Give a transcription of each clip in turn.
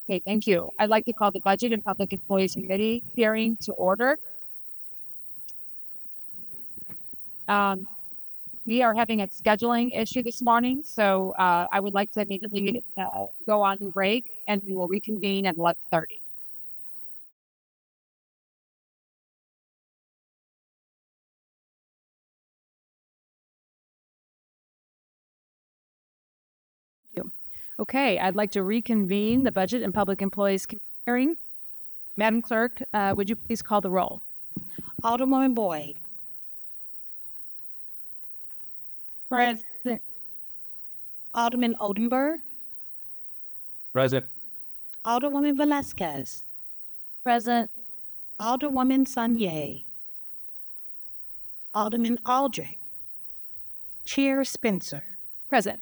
Okay, thank you. I'd like to call the Budget and Public Employees Committee hearing to order. We are having a scheduling issue this morning, so I would like to immediately go on to break, and we will reconvene at 11:30. Okay, I'd like to reconvene the Budget and Public Employees Committee hearing. Madam Clerk, would you please call the roll? Alderman Boyd. Present. Alderman Oldenburg. Present. Alderwoman Velasquez. Present. Alderwoman Sanye. Alderman Aldrich. Chair Spencer. Present.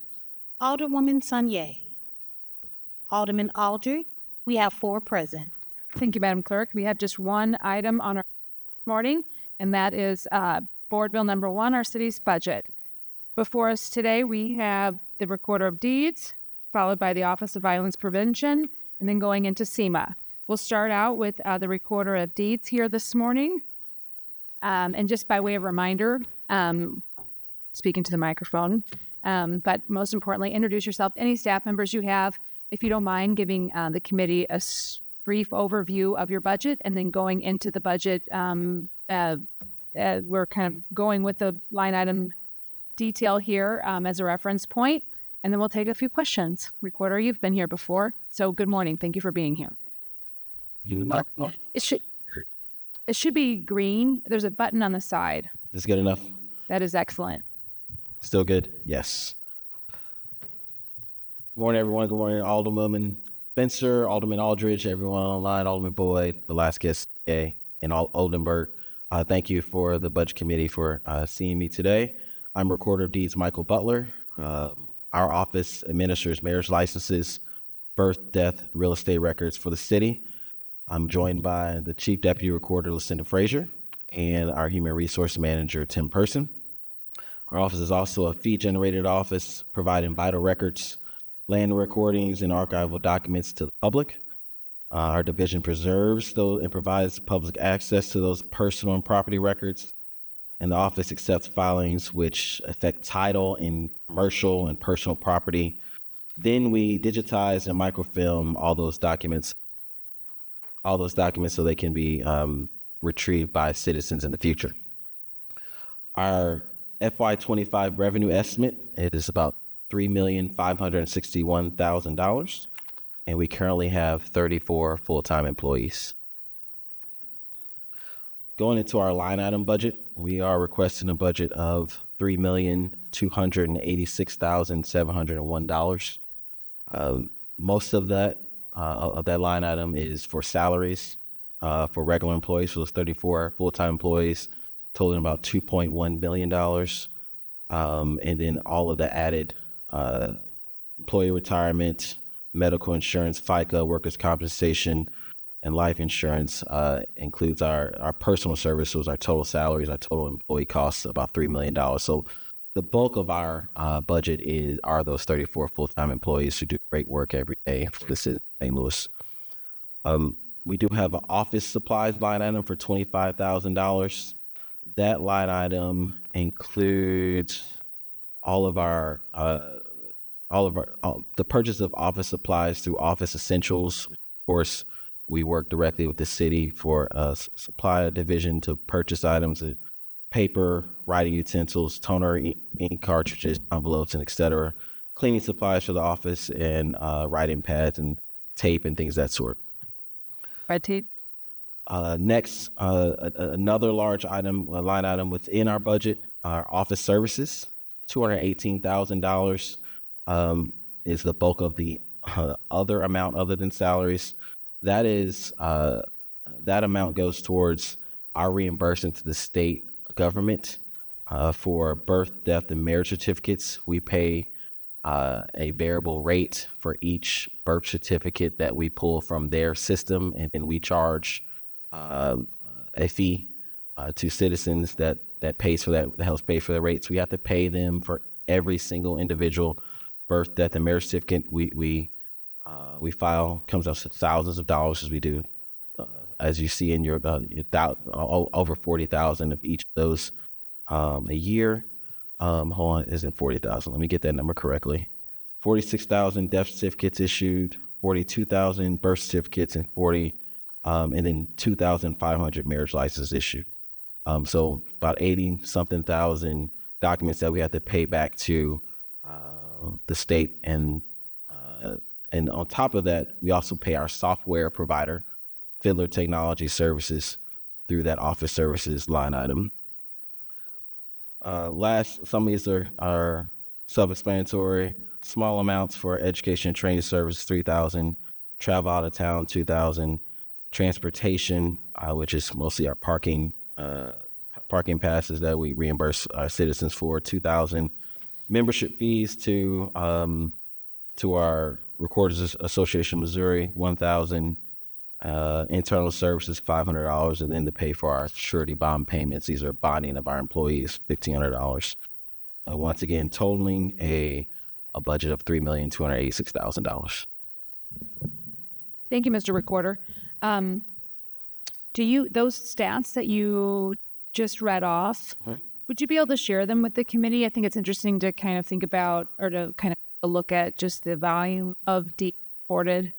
Alderwoman Sanye. Alderman Aldrich. We have 4 present. Thank you, Madam Clerk. We have just one item on our morning, and that is Board Bill number 1, our city's budget. Before us today, we have the Recorder of Deeds, followed by the Office of Violence Prevention, and then going into SEMA. We'll start out with the Recorder of Deeds here this morning. And just by way of reminder, speaking to the microphone, but most importantly, introduce yourself, any staff members you have, if you don't mind giving the committee a brief overview of your budget, and then going into the budget. We're kind of going with the line item detail here as a reference point, and then we'll take a few questions. Recorder, you've been here before, so good morning. Thank you for being here. It should be green. There's a button on the side. Is good enough? That is excellent. Still good? Yes. Good morning, everyone. Good morning, Alderman Spencer, Alderman Aldridge, everyone online, Alderman Boyd, Velasquez, and Oldenburg. Thank you for the Budget Committee for seeing me today. I'm Recorder of Deeds Michael Butler. Our office administers marriage licenses, birth, death, real estate records for the city. I'm joined by the Chief Deputy Recorder, Lucinda Frazier, and our Human Resource Manager, Tim Person. Our office is also a fee-generated office, providing vital records, land recordings, and archival documents to the public. Our division preserves those and provides public access to those personal and property records. And the office accepts filings which affect title in commercial and personal property. Then we digitize and microfilm all those documents so they can be retrieved by citizens in the future. Our FY25 revenue estimate is about $3,561,000, and we currently have 34 full-time employees. Going into our line item budget, we are requesting a budget of $3,286,701. Most of that line item is for salaries for regular employees, for those 34 full-time employees, totaling about $2.1 billion. And then all of the added employee retirement, medical insurance, FICA, workers' compensation, and life insurance includes our personal services, our total salaries, our total employee costs, about $3 million. So the bulk of our budget are those 34 full-time employees who do great work every day for the city of St. Louis. We do have an office supplies line item for $25,000. That line item includes the purchase of office supplies through Office Essentials. Of course, we work directly with the city for a supply division to purchase items, paper, writing utensils, toner, ink cartridges, envelopes, and etc. Cleaning supplies for the office, and writing pads and tape and things of that sort. Red tape. Next, another large line item within our budget, our office services, $218,000 is the bulk of the other amount other than salaries. That amount goes towards our reimbursement to the state government for birth, death, and marriage certificates. We pay a variable rate for each birth certificate that we pull from their system, and then we charge a fee to citizens that pays for that helps pay for the rates. We have to pay them for every single individual birth, death, and marriage certificate. We We file, comes out to thousands of dollars as we do. As you see in your over 40,000 of each of those a year. Hold on, isn't 40,000? Let me get that number correctly. 46,000 death certificates issued, 42,000 birth certificates, and then 2,500 marriage licenses issued. So about 80 something thousand documents that we have to pay back to the state, and on top of that, we also pay our software provider, Fiddler Technology Services, through that office services line item. Some of these are self-explanatory. Small amounts for education and training service, 3,000. Travel out of town, 2,000. Transportation, which is mostly our parking passes that we reimburse our citizens for, 2,000. Membership fees to our Recorders Association of Missouri, 1,000. Internal services, $500, and then to pay for our surety bond payments. These are bonding of our employees, $1,500. Once again, totaling a budget of $3,286,000. Thank you, Mr. Recorder. Those stats that you just read off, would you be able to share them with the committee? I think it's interesting to kind of think about, or to kind of look at just the volume of deeds reported.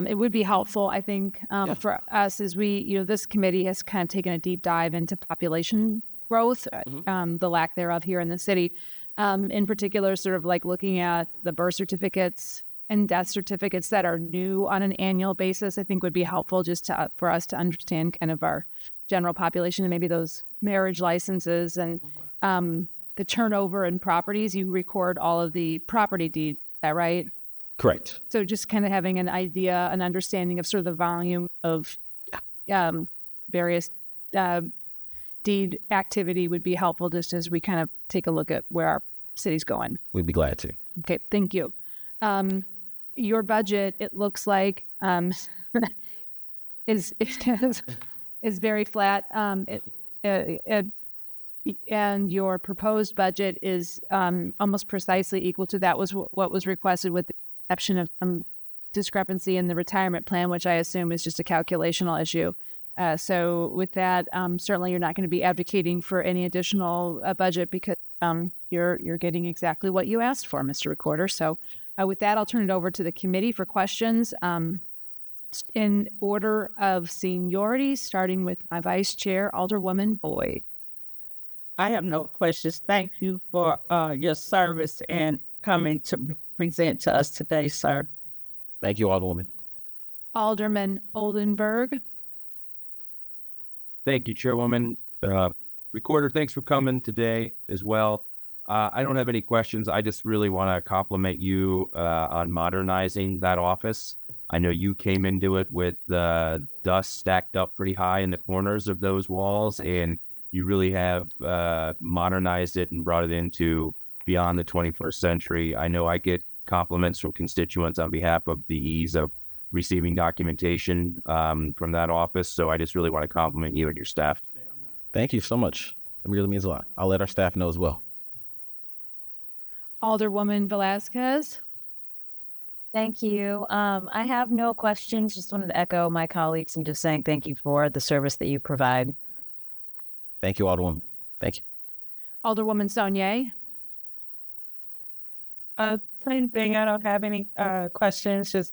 It would be helpful, I think, for us as this committee has kind of taken a deep dive into population growth, the lack thereof here in the city. In particular, sort of like looking at the birth certificates and death certificates that are new on an annual basis, I think would be helpful just for us to understand kind of our general population, and maybe those marriage licenses and the turnover in properties. You record all of the property deeds, is that right? Correct. So just kind of having an idea, an understanding of sort of the volume of various deed activity would be helpful, just as we kind of take a look at where our city's going. We'd be glad to. Okay, thank you. Your budget, it looks like, is very flat. And your proposed budget is almost precisely equal to that was what was requested, with the exception of some discrepancy in the retirement plan, which I assume is just a calculational issue. So with that, certainly you're not going to be advocating for any additional budget, because you're getting exactly what you asked for, Mr. Recorder. So with that, I'll turn it over to the committee for questions. In order of seniority, starting with my vice chair, Alderwoman Boyd. I have no questions. Thank you for your service and coming to present to us today, sir. Thank you, Alderwoman. Alderman Oldenburg. Thank you, Chairwoman. Recorder, thanks for coming today as well. I don't have any questions. I just really want to compliment you on modernizing that office. I know you came into it with dust stacked up pretty high in the corners of those walls, and you really have modernized it and brought it into beyond the 21st century. I know I get compliments from constituents on behalf of the ease of receiving documentation from that office. So I just really want to compliment you and your staff today on that. Thank you so much. It really means a lot. I'll let our staff know as well. Alderwoman Velazquez. Thank you. I have no questions. Just wanted to echo my colleagues and just saying thank you for the service that you provide. Thank you, Alderwoman. Thank you. Alderwoman Saunier. Same thing. I don't have any questions. Just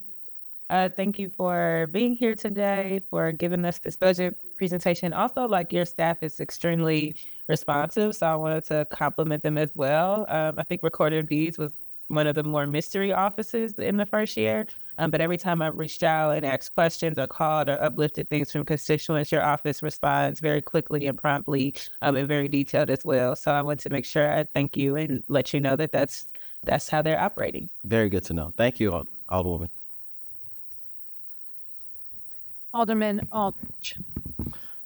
thank you for being here today, for giving us this budget presentation. Also, like, your staff is extremely responsive, so I wanted to compliment them as well. I think Recorder of Deeds was one of the more mystery offices in the first year, but every time I reached out and asked questions or called or uplifted things from constituents, your office responds very quickly and promptly, and very detailed as well. So I want to make sure I thank you and let you know that that's how they're operating. Very good to know. Thank you, Alderwoman. Alderman Aldridge.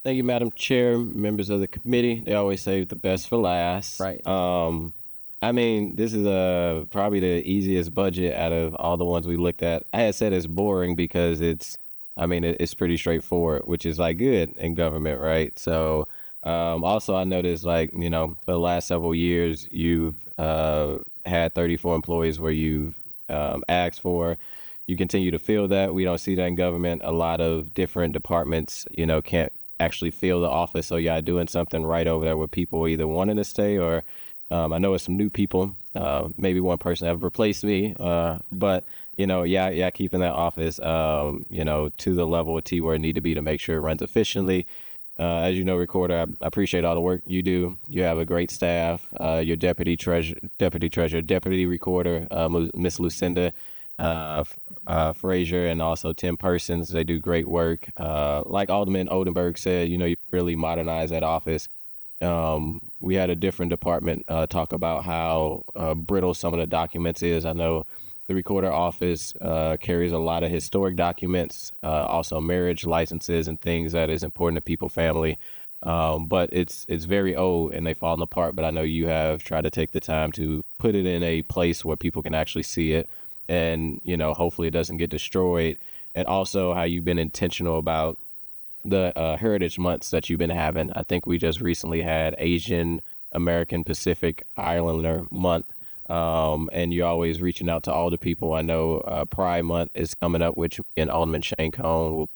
Thank you, Madam Chair, members of the committee. They always save the best for last. Right. I mean, this is probably the easiest budget out of all the ones we looked at. I had said it's boring because it's pretty straightforward, which is like good in government, right? So also I noticed, like, for the last several years, you've had 34 employees where you've asked for. you continue to feel that. We don't see that in government. A lot of different departments, can't actually fill the office. So y'all doing something right over there with people either wanting to stay or I know it's some new people. Maybe one person have replaced me, but keeping that office, to the level of T where it need to be to make sure it runs efficiently. As you know, Recorder, I appreciate all the work you do. You have a great staff. Your deputy recorder, Miss Lucinda Frazier, and also Tim Persons. They do great work. Like Alderman Oldenburg said, you really modernize that office. We had a different department talk about how brittle some of the documents is. I know the recorder office carries a lot of historic documents, also marriage licenses and things that is important to people, family. But it's very old and they've fallen apart. But I know you have tried to take the time to put it in a place where people can actually see it, and hopefully it doesn't get destroyed. And also how you've been intentional about the heritage months that you've been having. I think we just recently had Asian American Pacific Islander month. And you're always reaching out to all the people. I know Pride Month is coming up, which and Alderman Shane Cone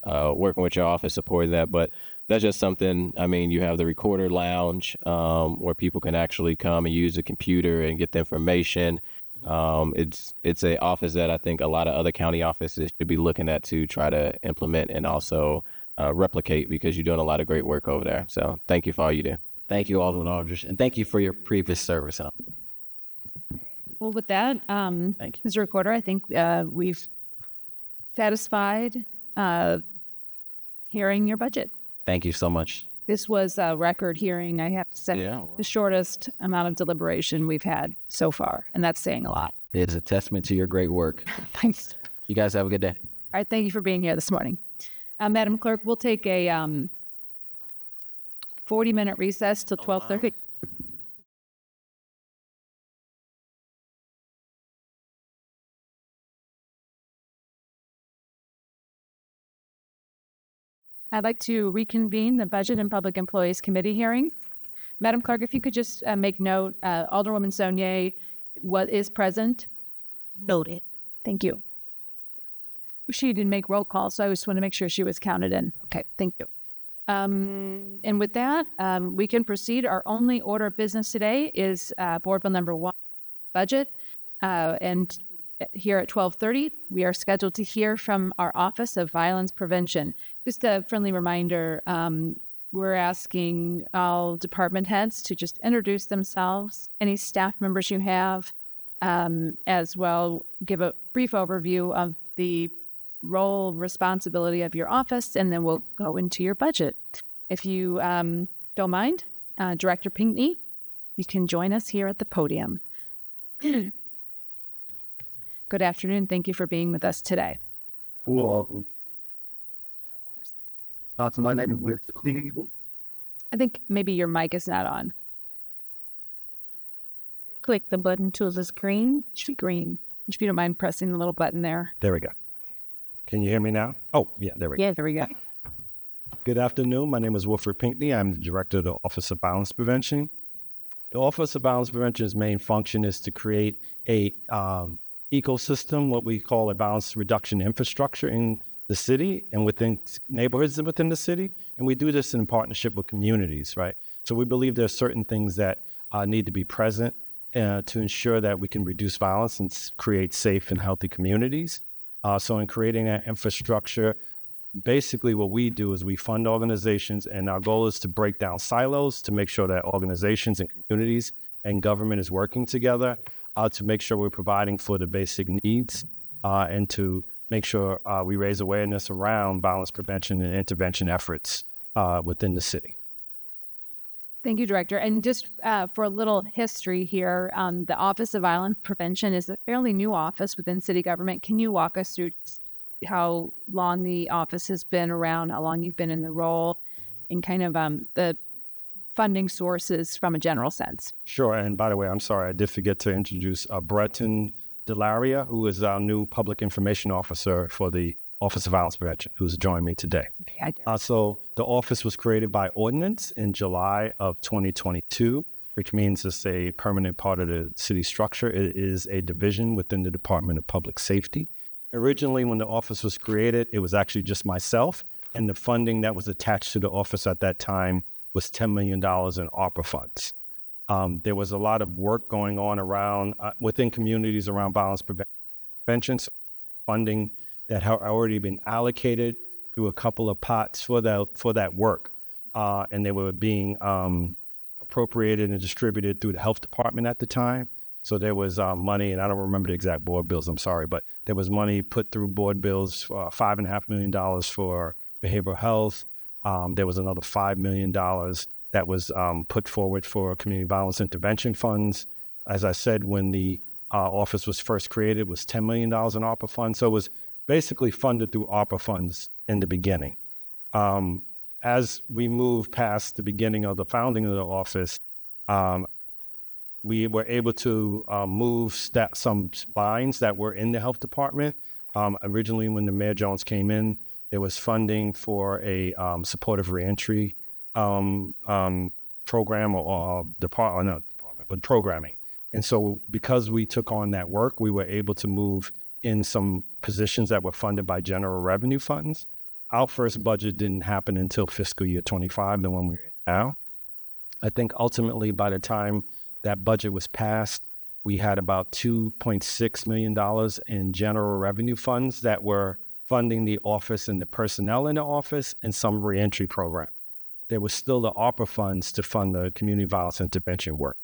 will working with your office supporting that. But that's just something. I mean, you have the Recorder Lounge where people can actually come and use the computer and get the information. It's a office that I think a lot of other county offices should be looking at to try to implement and also replicate, because you're doing a lot of great work over there. So thank you for all you do. Thank you, Alderman Aldridge, and thank you for your previous service. Well, with that, Thank you. Mr. Recorder, I think we've satisfied hearing your budget. Thank you so much. This was a record hearing, I have to say. Yeah, wow. The shortest amount of deliberation we've had so far, and that's saying a lot. It is a testament to your great work. Thanks. You guys have a good day. All right, thank you for being here this morning. Madam Clerk, we'll take a 40-minute recess till 12:30. I'd like to reconvene the Budget and Public Employees Committee hearing. Madam Clerk, if you could just make note, Alderwoman Sonier is present. Noted. Thank you. She didn't make roll call, so I just want to make sure she was counted in. Okay, thank you. And with that, we can proceed. Our only order of business today is Board Bill number 1, budget. And here at 12:30, we are scheduled to hear from our Office of Violence Prevention. Just a friendly reminder, we're asking all department heads to just introduce themselves, any staff members you have, as well give a brief overview of the role, responsibility of your office, and then we'll go into your budget. If you don't mind, Director Pinckney, you can join us here at the podium. Good afternoon. Thank you for being with us today. Cool. That's my name with I think maybe your mic is not on. Click the button till it's green. It should be green. If you don't mind pressing the little button there. There we go. Can you hear me now? Oh, yeah, there we go. Yeah, there we go. Good afternoon. My name is Wilfred Pinckney. I'm the Director of the Office of Violence Prevention. The Office of Violence Prevention's main function is to create a ecosystem, what we call a violence reduction infrastructure in the city and within neighborhoods within the city. And we do this in partnership with communities, right? So we believe there are certain things that need to be present to ensure that we can reduce violence and create safe and healthy communities. So in creating that infrastructure, basically what we do is we fund organizations, and our goal is to break down silos to make sure that organizations and communities and government is working together to make sure we're providing for the basic needs and to make sure we raise awareness around violence prevention and intervention efforts within the city. Thank you, Director. And just for a little history here, the Office of Violence Prevention is a fairly new office within city government. Can you walk us through how long the office has been around, how long you've been in the role, and kind of the funding sources from a general sense? Sure. And by the way, I'm sorry, I did forget to introduce Breton Delaria, who is our new public information officer for the Office of Violence Prevention, who's joined me today. Okay, So the office was created by ordinance in July of 2022, which means it's a permanent part of the city structure. It is a division within the Department of Public Safety. Originally, when the office was created, it was actually just myself, and the funding that was attached to the office at that time was $10 million in ARPA funds. There was a lot of work going on around within communities around violence prevention, so funding that had already been allocated through a couple of pots for that work, and they were being appropriated and distributed through the health department at the time. So there was money, and I don't remember the exact board bills, I'm sorry, but there was money put through board bills for $5.5 million for behavioral health. There was another $5 million that was put forward for community violence intervention funds. As I said, when the office was first created, it was $10 million in ARPA funds. So it was basically funded through ARPA funds in the beginning. As we moved past the beginning of the founding of the office, we were able to move some lines that were in the health department. Originally, when the Mayor Jones came in, there was funding for a supportive reentry program but programming. And so because we took on that work, we were able to move in some positions that were funded by general revenue funds. Our first budget didn't happen until fiscal year 25, the one we're in now. I think ultimately by the time that budget was passed, we had about $2.6 million in general revenue funds that were funding the office and the personnel in the office and some reentry program. There was still the ARPA funds to fund the community violence intervention work.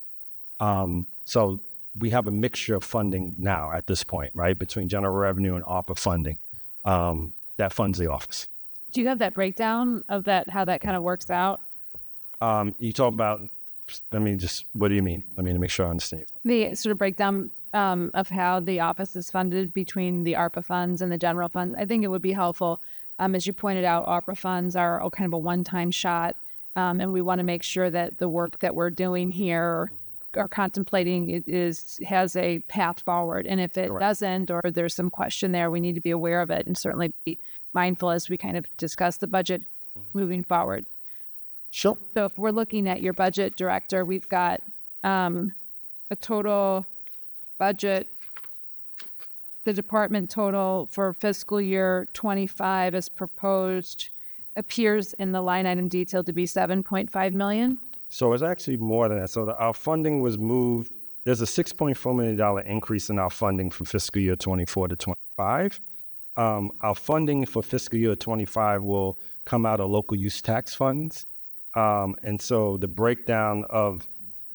So we have a mixture of funding now at this point, right, between general revenue and ARPA funding that funds the office. Do you have that breakdown of that, how that kind of works out? You talk about, what do you mean? Let me make sure I understand. The sort of breakdown of how the office is funded between the ARPA funds and the general funds. I think it would be helpful. As you pointed out, ARPA funds are kind of a one-time shot, and we want to make sure that the work that we're doing here or contemplating has a path forward. And if it doesn't, or there's some question there, we need to be aware of it and certainly be mindful as we kind of discuss the budget moving forward. Sure. So if we're looking at your budget, Director, we've got a total budget. The department total for fiscal year 25 as proposed appears in the line item detail to be $7.5 million. So it's actually more than that. So our funding was moved. There's a $6.4 million increase in our funding from fiscal year 24 to 25. Our funding for fiscal year 25 will come out of local use tax funds. And so the breakdown of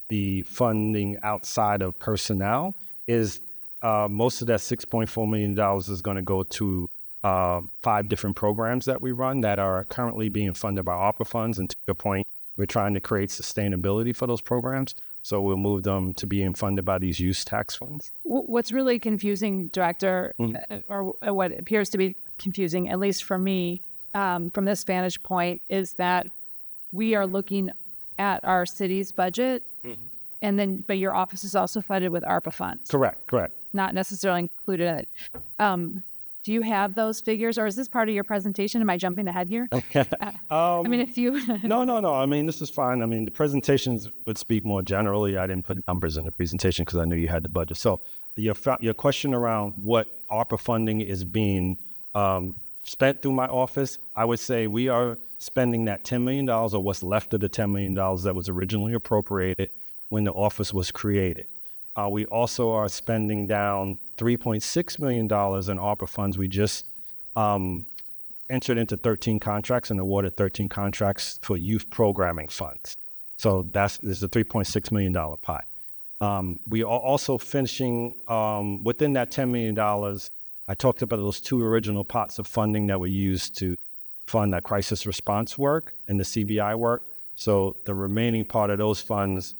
the funding outside of personnel is most of that $6.4 million is going to go to 5 different programs that we run that are currently being funded by ARPA funds. And to your point, we're trying to create sustainability for those programs. So we'll move them to being funded by these use tax funds. What's really confusing, Director, or what appears to be confusing, at least for me, from this vantage point, is that we are looking at our city's budget, but your office is also funded with ARPA funds. Correct. Not necessarily included in it. Do you have those figures, or is this part of your presentation? Am I jumping ahead here? If you... No. This is fine. The presentations would speak more generally. I didn't put numbers in the presentation because I knew you had the budget. So your question around what ARPA funding is being spent through my office, I would say we are spending that $10 million or what's left of the $10 million that was originally appropriated when the office was created. We also are spending down $3.6 million in ARPA funds. We just entered into 13 contracts and awarded 13 contracts for youth programming funds. So there's a $3.6 million pot. We are also finishing within that $10 million. I talked about those 2 original pots of funding that were used to fund that crisis response work and the CVI work. So the remaining part of those funds,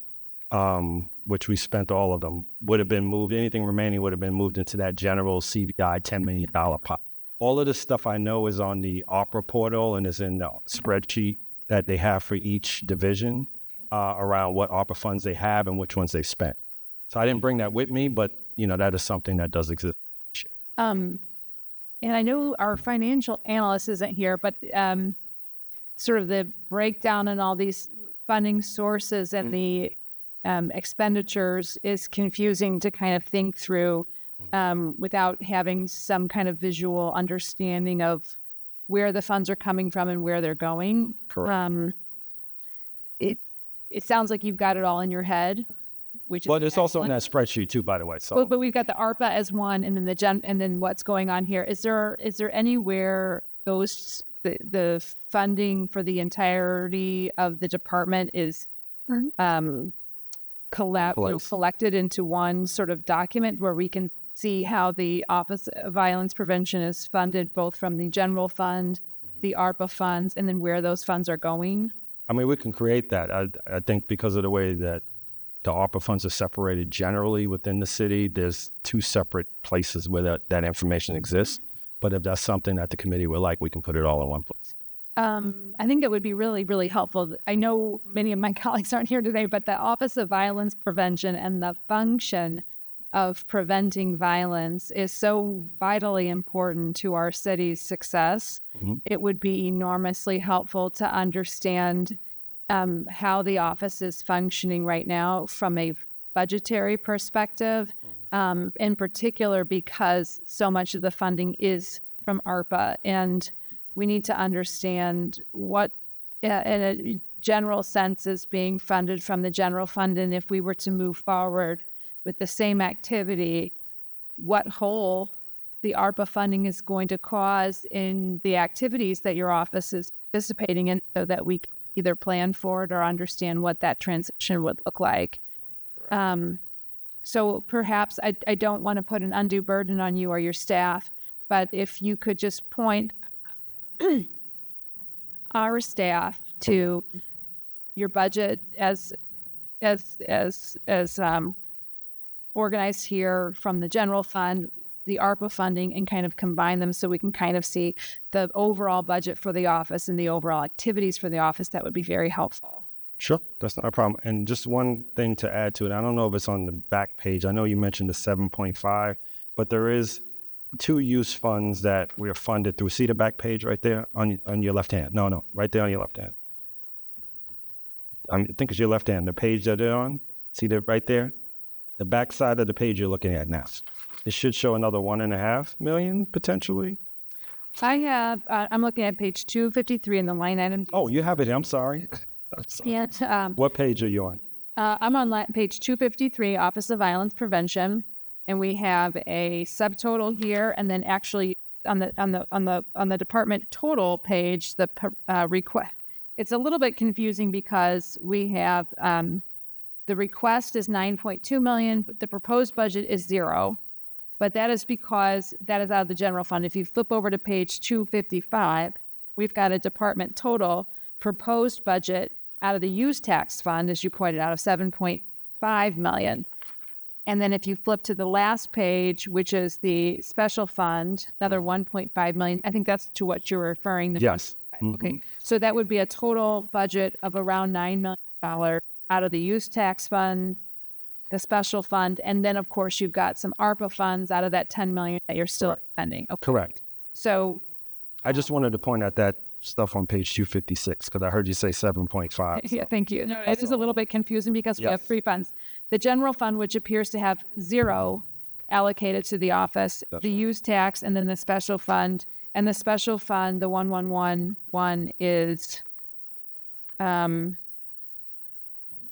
which we spent all of them, would have been moved. Anything remaining would have been moved into that general CVI $10 million pot. All of this stuff I know is on the ARPA portal and is in the spreadsheet that they have for each division around what ARPA funds they have and which ones they've spent. So I didn't bring that with me, but that is something that does exist. And I know our financial analyst isn't here, but sort of the breakdown in all these funding sources and the expenditures is confusing to kind of think through. without having some kind of visual understanding of where the funds are coming from and where they're going. Correct. It sounds like you've got it all in your head, which is But it's also in excellent. that spreadsheet too, by the way. So But we've got the ARPA as one, and then and then what's going on here. Is there anywhere the funding for the entirety of the department is collected into one sort of document where we can see how the Office of Violence Prevention is funded both from the general fund, the ARPA funds, and then where those funds are going? I mean, we can create that. I think because of the way that the ARPA funds are separated generally within the city, there's two separate places where that information exists. But if that's something that the committee would like, we can put it all in one place. I think that would be really, really helpful. I know many of my colleagues aren't here today, but the Office of Violence Prevention and the function of preventing violence is so vitally important to our city's success. Mm-hmm. It would be enormously helpful to understand how the office is functioning right now from a budgetary perspective, in particular because so much of the funding is from ARPA. And we need to understand what, in a general sense, is being funded from the general fund. And if we were to move forward with the same activity, what hole the ARPA funding is going to cause in the activities that your office is participating in, so that we can either plan for it or understand what that transition would look like. So perhaps I don't want to put an undue burden on you or your staff, but if you could just point our staff to your budget as organized here from the general fund, the ARPA funding, and kind of combine them so we can kind of see the overall budget for the office and the overall activities for the office, that would be very helpful. Sure, that's not a problem. And just one thing to add to it, I don't know if it's on the back page. I know you mentioned the 7.5, but there is two use funds that we are funded through. See the back page right there on your left hand? No, right there on your left hand. I think it's your left hand. The page that they're on, see that right there? The back side of the page you're looking at now. It should show another 1.5 million potentially. I have, I'm looking at page 253 in the line item. Oh, you have it. I'm sorry. Yeah. What page are you on? I'm on page 253, Office of Violence Prevention, and we have a subtotal here, and then actually on the department total page, the request. It's a little bit confusing because we have the request is 9.2 million, but the proposed budget is 0. But that is because that is out of the general fund. If you flip over to page 255, we've got a department total proposed budget out of the use tax fund, as you pointed out, of 7.5 million. And then if you flip to the last page, which is the special fund, another 1.5 million. I think that's to what you're referring to. Yes. Okay. So that would be a total budget of around $9 million out of the use tax fund, the special fund, and then of course you've got some ARPA funds out of that 10 million that you're still spending. Okay. Correct. So I just wanted to point out that stuff on page 256 because I heard you say 7.5. So. Yeah, thank you. No, it is a little bit confusing because we Yes. have 3 funds. The general fund, which appears to have 0 allocated to the office, That's the right. use tax, and then the special fund. And the special fund, the 1111 is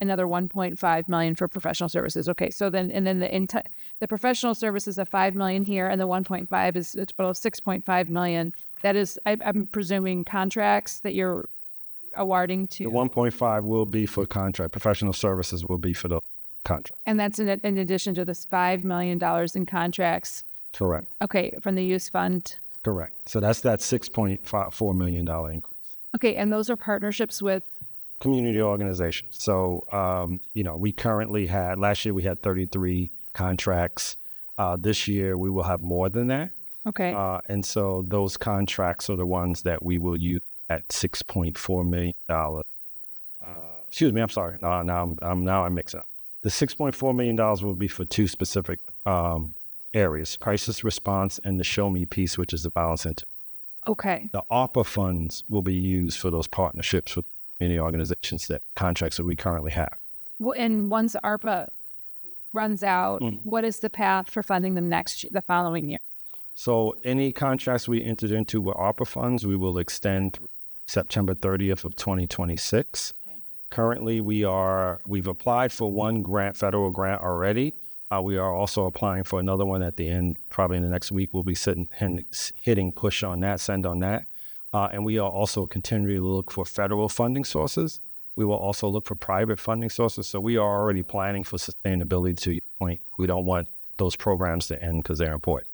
another 1.5 million for professional services. Okay, so then the professional services of 5 million here, and the 1.5 is a total of 6.5 million. That is, I'm presuming, contracts that you're awarding to. The 1.5 will be for contract. Professional services will be for the contract. And that's in addition to this $5 million in contracts. Correct. Okay, from the use fund. Correct. So that's that $6.4 million increase. Okay, and those are partnerships with. Community organizations. So, we currently last year we had 33 contracts. This year we will have more than that. Okay. And so those contracts are the ones that we will use at $6.4 million. Excuse me, I'm sorry. Now I'm mixing up. The $6.4 million will be for 2 specific areas: crisis response and the Show Me piece, which is the violence center. Okay. The ARPA funds will be used for those partnerships with community organizations, that contracts that we currently have. Well, and once ARPA runs out, what is the path for funding them the following year? So any contracts we entered into with ARPA funds, we will extend through September 30th of 2026. Okay. Currently, we've applied for one federal grant already. We are also applying for another one at the end, probably in the next week. We'll be hitting push on that, send on that. And we are also continuing to look for federal funding sources. We will also look for private funding sources. So we are already planning for sustainability to your point. We don't want those programs to end because they're important.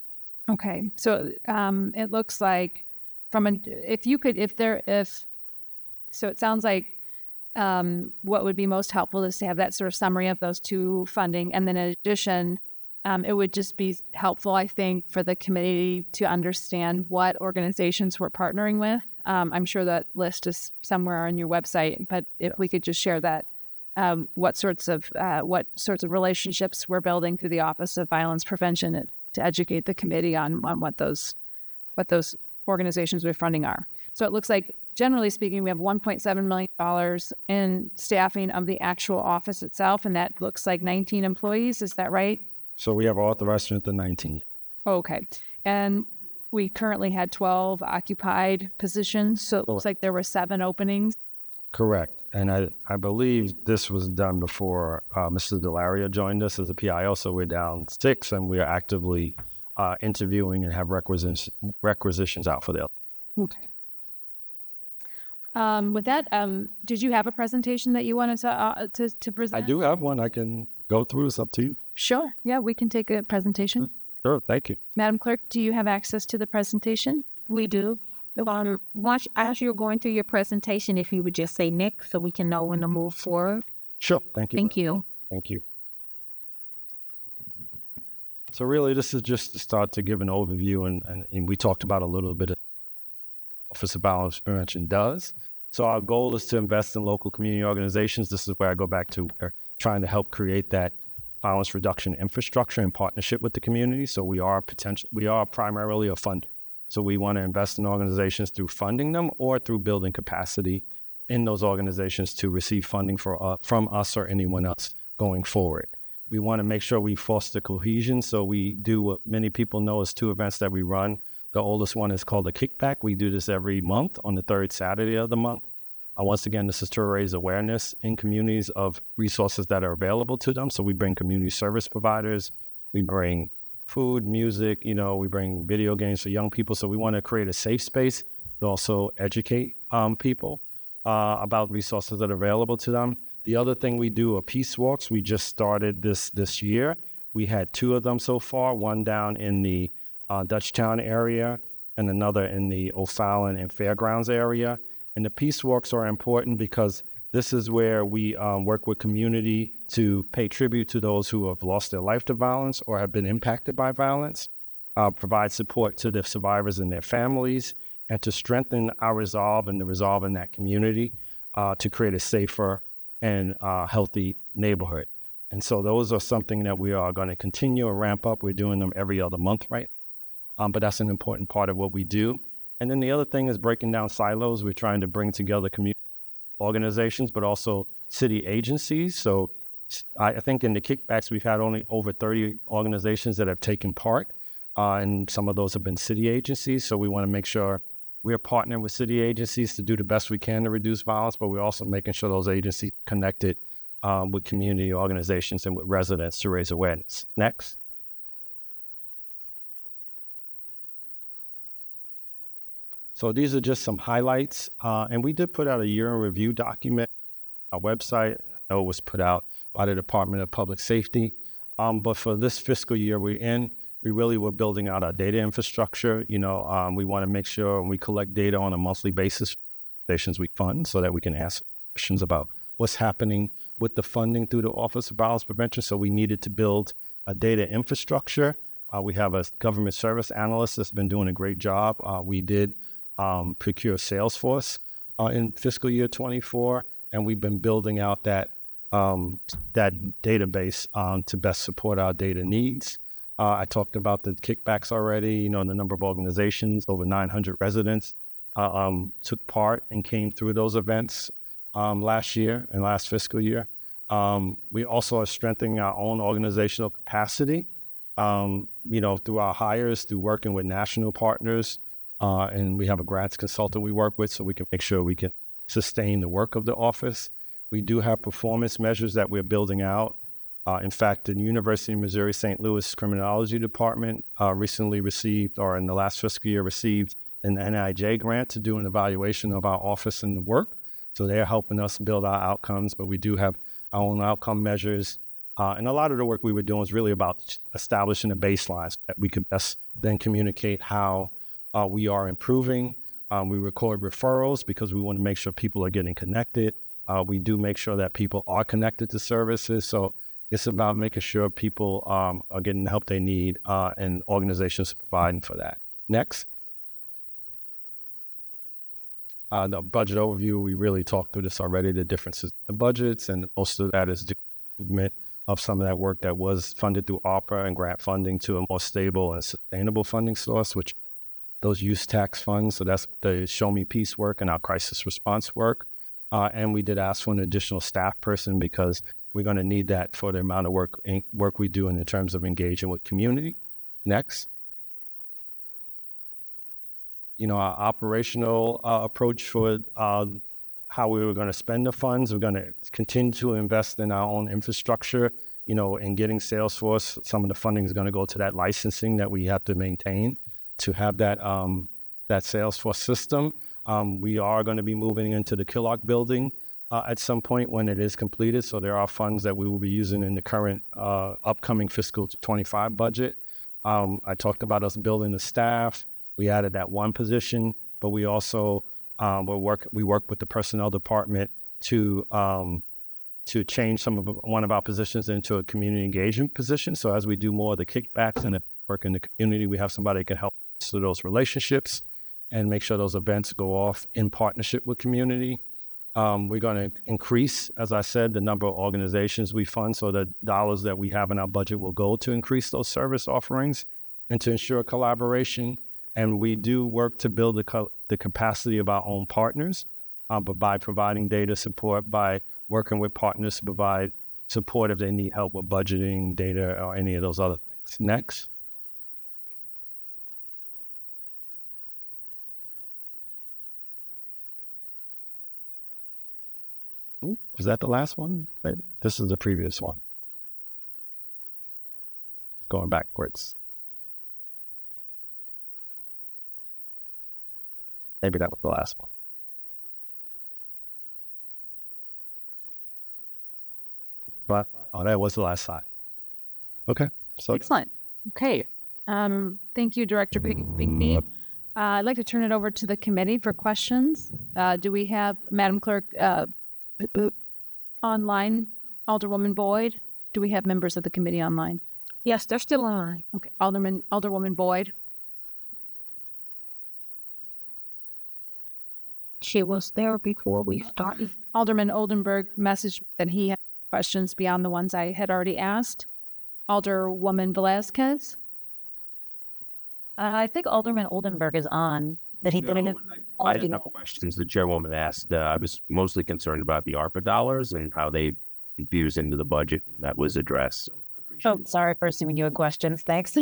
Okay. So it looks like so it sounds like what would be most helpful is to have that sort of summary of those two funding. And then in addition, it would just be helpful, I think, for the committee to understand what organizations we're partnering with. I'm sure that list is somewhere on your website, but if we could just share that, what sorts of relationships we're building through the Office of Violence Prevention to educate the committee on what those organizations we're funding are. So it looks like, generally speaking, we have $1.7 million in staffing of the actual office itself, and that looks like 19 employees. Is that right? So we have authorized strength of 19. Okay. And we currently had 12 occupied positions, so it looks like there were 7 openings. Correct. And I believe this was done before Mr. Delaria joined us as a PIO, so we're down 6, and we are actively interviewing and have requisitions out for them. Okay. With that, did you have a presentation that you wanted to present? I do have one. I can go through. It's up to you. Sure. Yeah, we can take a presentation. Sure. Thank you. Madam Clerk, do you have access to the presentation? We do. Once as you're going through your presentation, if you would just say next so we can know when to move forward. Sure. Thank you. Thank you. Thank you. So really, this is just to start to give an overview, and we talked about a little bit of Office of Violence Prevention does. So our goal is to invest in local community organizations. This is where I go back to trying to help create that violence reduction infrastructure in partnership with the community. So we are primarily a funder. So we want to invest in organizations through funding them or through building capacity in those organizations to receive funding from us or anyone else going forward. We want to make sure we foster cohesion. So we do what many people know as 2 events that we run. The oldest one is called a kickback. We do this every month on the 3rd Saturday of the month. Once again, this is to raise awareness in communities of resources that are available to them. So we bring community service providers, we bring food, music, we bring video games for young people. So we want to create a safe space, but also educate people about resources that are available to them. The other thing we do are peace walks. We just started this year. We had 2 of them so far, one down in the Dutchtown area and another in the O'Fallon and Fairgrounds area. And the peace walks are important because this is where we work with community to pay tribute to those who have lost their life to violence or have been impacted by violence, provide support to the survivors and their families, and to strengthen our resolve and the resolve in that community to create a safer and healthy neighborhood. And so those are something that we are going to continue to ramp up. We're doing them every other month, right? But that's an important part of what we do. And then the other thing is breaking down silos. We're trying to bring together community organizations, but also city agencies. So I think in the kickbacks, we've had only over 30 organizations that have taken part, and some of those have been city agencies. So we want to make sure we're partnering with city agencies to do the best we can to reduce violence, but we're also making sure those agencies are connected with community organizations and with residents to raise awareness. Next. So these are just some highlights. And we did put out a year in review document on our website. I know it was put out by the Department of Public Safety. But for this fiscal year we're in, we really were building out our data infrastructure. We want to make sure we collect data on a monthly basis for organizations we fund so that we can ask questions about what's happening with the funding through the Office of Violence Prevention. So we needed to build a data infrastructure. We have a government service analyst that's been doing a great job. We did procure Salesforce in fiscal year 24, and we've been building out that database to best support our data needs. I talked about the kickbacks already, the number of organizations, over 900 residents took part and came through those events last year and last fiscal year. We also are strengthening our own organizational capacity, through our hires, through working with national partners, and we have a grants consultant we work with so we can make sure we can sustain the work of the office. We do have performance measures that we're building out. In fact, the University of Missouri St. Louis Criminology Department recently received, or in the last fiscal year, received an NIJ grant to do an evaluation of our office and the work. So they're helping us build our outcomes, but we do have our own outcome measures. And a lot of the work we were doing is really about establishing a baseline so that we can best then communicate how we are improving. We record referrals because we want to make sure people are getting connected. We do make sure that people are connected to services. So it's about making sure people are getting the help they need and organizations providing for that. Next. The budget overview, we really talked through this already, the differences in the budgets, and most of that is the movement of some of that work that was funded through ARPA and grant funding to a more stable and sustainable funding source, which those use tax funds. So that's the Show Me Peace work and our crisis response work. And we did ask for an additional staff person because we're going to need that for the amount of work we do in terms of engaging with community. Next. Our operational approach for how we were going to spend the funds. We're going to continue to invest in our own infrastructure, in getting Salesforce. Some of the funding is going to go to that licensing that we have to maintain to have that Salesforce system. We are going to be moving into the Killock building at some point when it is completed. So there are funds that we will be using in the current upcoming fiscal 25 budget. I talked about us building the staff. We added that one position, but we also we work with the personnel department to change one of our positions into a community engagement position. So as we do more of the kickbacks and the work in the community, we have somebody that can help us with those relationships and make sure those events go off in partnership with community. We're going to increase, as I said, the number of organizations we fund, so the dollars that we have in our budget will go to increase those service offerings and to ensure collaboration. And we do work to build the capacity of our own partners, but by providing data support, by working with partners to provide support if they need help with budgeting, data, or any of those other things. Next. Was that the last one? This is the previous one. Going backwards. Maybe that was the last one. But that was the last slide. Okay. So Excellent. Okay. Thank you, Director Pinckney. I'd like to turn it over to the committee for questions. Do we have, Madam Clerk, online, Alderwoman Boyd? Do we have members of the committee online? Yes, they're still online. Okay. Alderwoman Boyd. She was there before we started. Alderman Oldenburg messaged that he had questions beyond the ones I had already asked. Alderwoman Velazquez. I think Alderman Oldenburg is on. That he didn't. I had no questions. The chairwoman asked. I was mostly concerned about the ARPA dollars and how they infuse into the budget. That was addressed. So I appreciate it. Sorry for assuming you had questions. Thanks.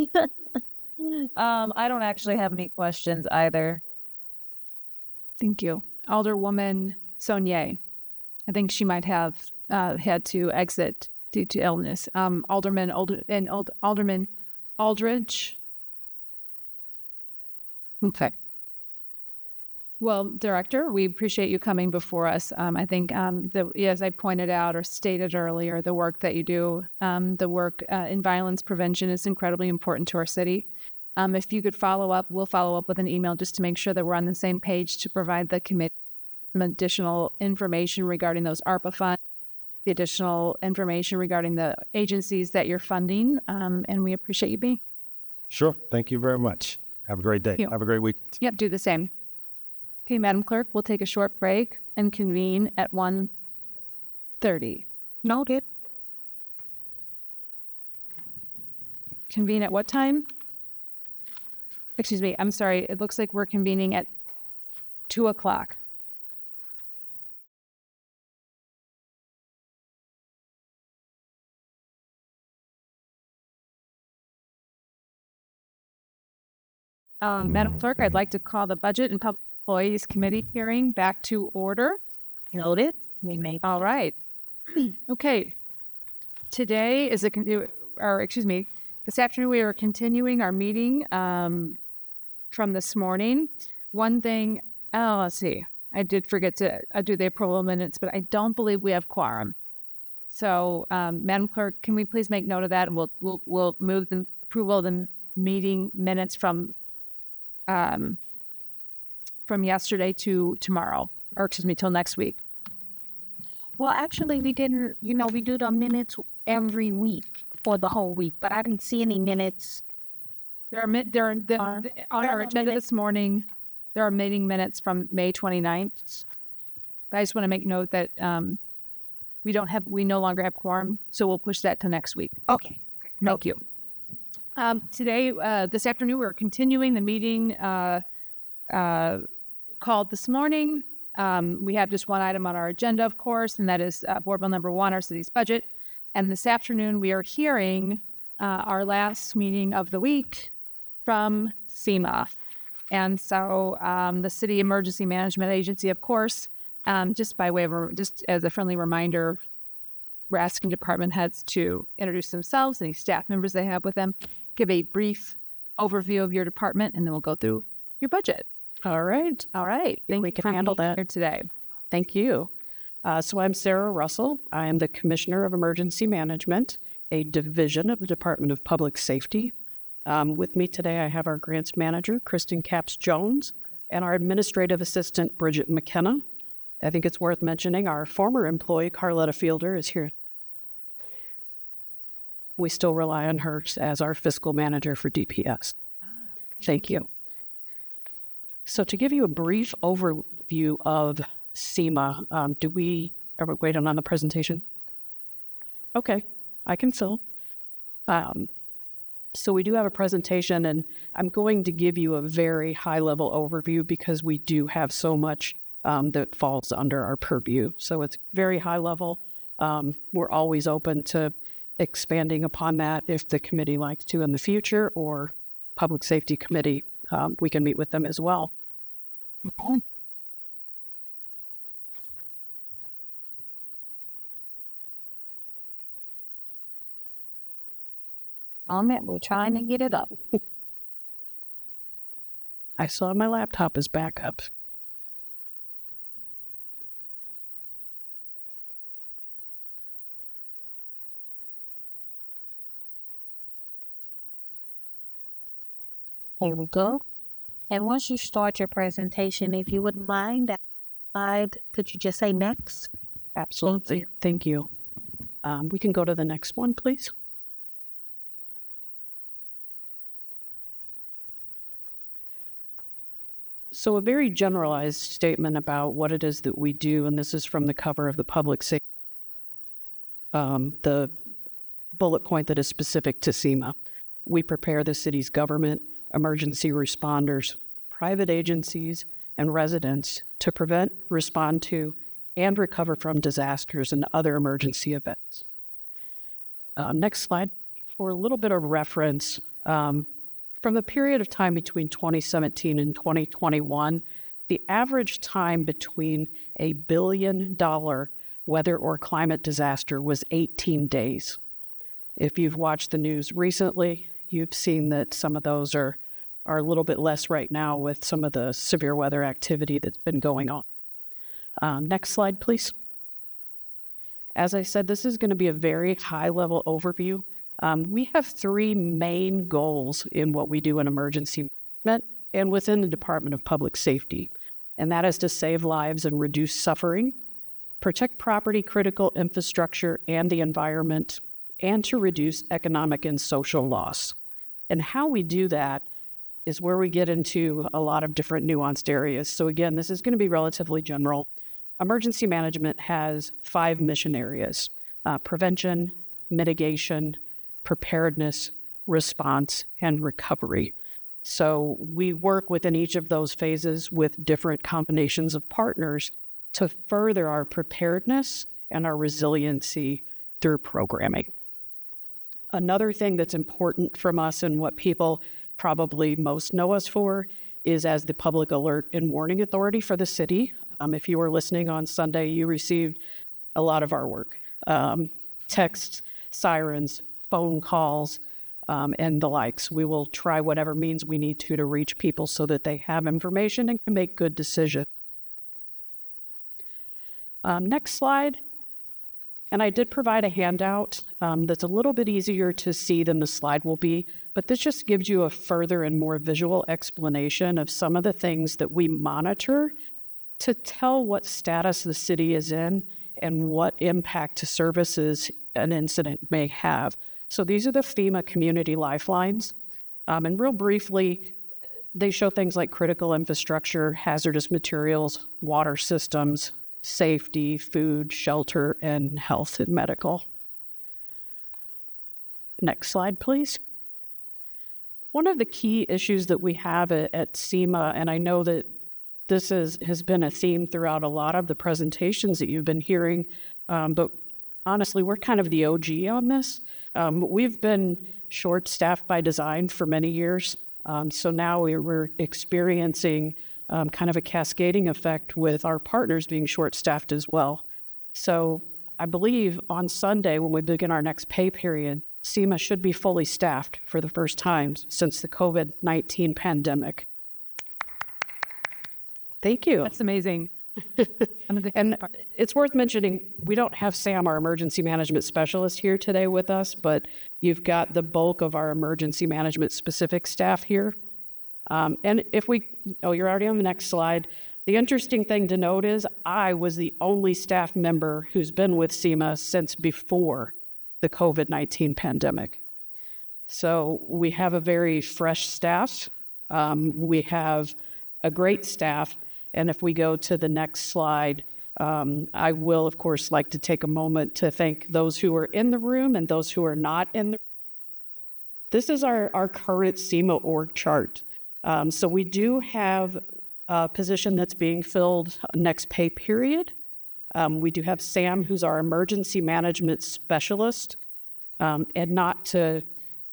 I don't actually have any questions either. Thank you. Alderwoman Saunier. I think she might have had to exit due to illness. Alderman Aldridge. Okay. Well, Director, we appreciate you coming before us. I think, as I pointed out or stated earlier, the work that you do, the work in violence prevention is incredibly important to our city. If you could follow up, we'll follow up with an email just to make sure that we're on the same page to provide the committee some additional information regarding those ARPA funds, the additional information regarding the agencies that you're funding, and we appreciate you being. Sure. Thank you very much. Have a great day. Have a great week. Yep, do the same. Okay, Madam Clerk, we'll take a short break and convene at 1:30. Noted. Convene at what time? Excuse me, I'm sorry. It looks like we're convening at 2:00. Madam Clerk, I'd like to call the Budget and Public Employees Committee hearing back to order. Noted. We may. All right. Okay. Today is this afternoon we are continuing our meeting from this morning. One thing, let's see. I did forget to do the approval minutes, but I don't believe we have quorum. So, Madam Clerk, can we please make note of that, and we'll move the approval of the meeting minutes from yesterday to tomorrow, or till next week. Well, actually, we didn't. We do the minutes every week for the whole week, but I didn't see any minutes. On our agenda this morning. There are meeting minutes from May 29th. But I just want to make note that we no longer have quorum, so we'll push that to next week. Okay. Thank you. Today, this afternoon, we're continuing the meeting called this morning. We have just one item on our agenda, of course, and that is Board Bill number 1, our city's budget. And this afternoon, we are hearing our last meeting of the week from SEMA. And so the City Emergency Management Agency, of course, just as a friendly reminder, we're asking department heads to introduce themselves, any staff members they have with them, give a brief overview of your department, and then we'll go through your budget. All right. Thank We you can for handle being that here today. Thank you. So I'm Sarah Russell. I am the Commissioner of Emergency Management, a division of the Department of Public Safety. With me today, I have our grants manager, Kristen Capps-Jones, and our administrative assistant, Bridget McKenna. I think it's worth mentioning our former employee, Carletta Fielder, is here. We still rely on her as our fiscal manager for DPS. Thank you. So to give you a brief overview of SEMA, are we waiting on the presentation? Okay, I can still. So we do have a presentation, and I'm going to give you a very high-level overview because we do have so much that falls under our purview. So it's very high level. We're always open to expanding upon that if the committee likes to in the future, or Public Safety Committee, we can meet with them as well. We're trying to get it up. I saw my laptop as backup. Here we go. And once you start your presentation, if you wouldn't mind, could you just say next? Absolutely. Thank you. We can go to the next one, please. So a very generalized statement about what it is that we do, and this is from the cover of the Public Safety, the bullet point that is specific to SEMA. We prepare the city's government, emergency responders, private agencies, and residents to prevent, respond to, and recover from disasters and other emergency events. Next slide. For a little bit of reference, from the period of time between 2017 and 2021, the average time between a $1 billion weather or climate disaster was 18 days. If you've watched the news recently, you've seen that some of those are a little bit less right now with some of the severe weather activity that's been going on. Next slide, please. As I said, this is going to be a very high-level overview. We have three main goals in what we do in emergency management and within the Department of Public Safety, and that is to save lives and reduce suffering, protect property, critical infrastructure, and the environment, and to reduce economic and social loss. And how we do that is where we get into a lot of different nuanced areas. So again, this is going to be relatively general. Emergency management has 5 mission areas: prevention, mitigation, preparedness, response, and recovery. So we work within each of those phases with different combinations of partners to further our preparedness and our resiliency through programming. Another thing that's important from us and what people probably most know us for is as the public alert and warning authority for the city. If you were listening on Sunday, you received a lot of our work, texts, sirens, phone calls, and the likes. We will try whatever means we need to reach people so that they have information and can make good decisions. Next slide. And I did provide a handout that's a little bit easier to see than the slide will be, but this just gives you a further and more visual explanation of some of the things that we monitor to tell what status the city is in and what impact to services an incident may have. So these are the FEMA community lifelines. And real briefly, they show things like critical infrastructure, hazardous materials, water systems, safety, food, shelter, and health and medical. Next slide, please. One of the key issues that we have at SEMA, and I know that this has been a theme throughout a lot of the presentations that you've been hearing, but honestly, we're kind of the OG on this. We've been short-staffed by design for many years, so now we're experiencing kind of a cascading effect with our partners being short-staffed as well. So I believe on Sunday, when we begin our next pay period, SEMA should be fully staffed for the first time since the COVID-19 pandemic. Thank you. That's amazing. And it's worth mentioning, we don't have Sam, our emergency management specialist, here today with us, but you've got the bulk of our emergency management specific staff here. And if you're already on the next slide. The interesting thing to note is I was the only staff member who's been with SEMA since before the COVID-19 pandemic. So we have a very fresh staff. We have a great staff. And if we go to the next slide, I will, of course, like to take a moment to thank those who are in the room and those who are not in the room. This is our current SEMA org chart. So we do have a position that's being filled next pay period. We do have Sam, who's our emergency management specialist, and not to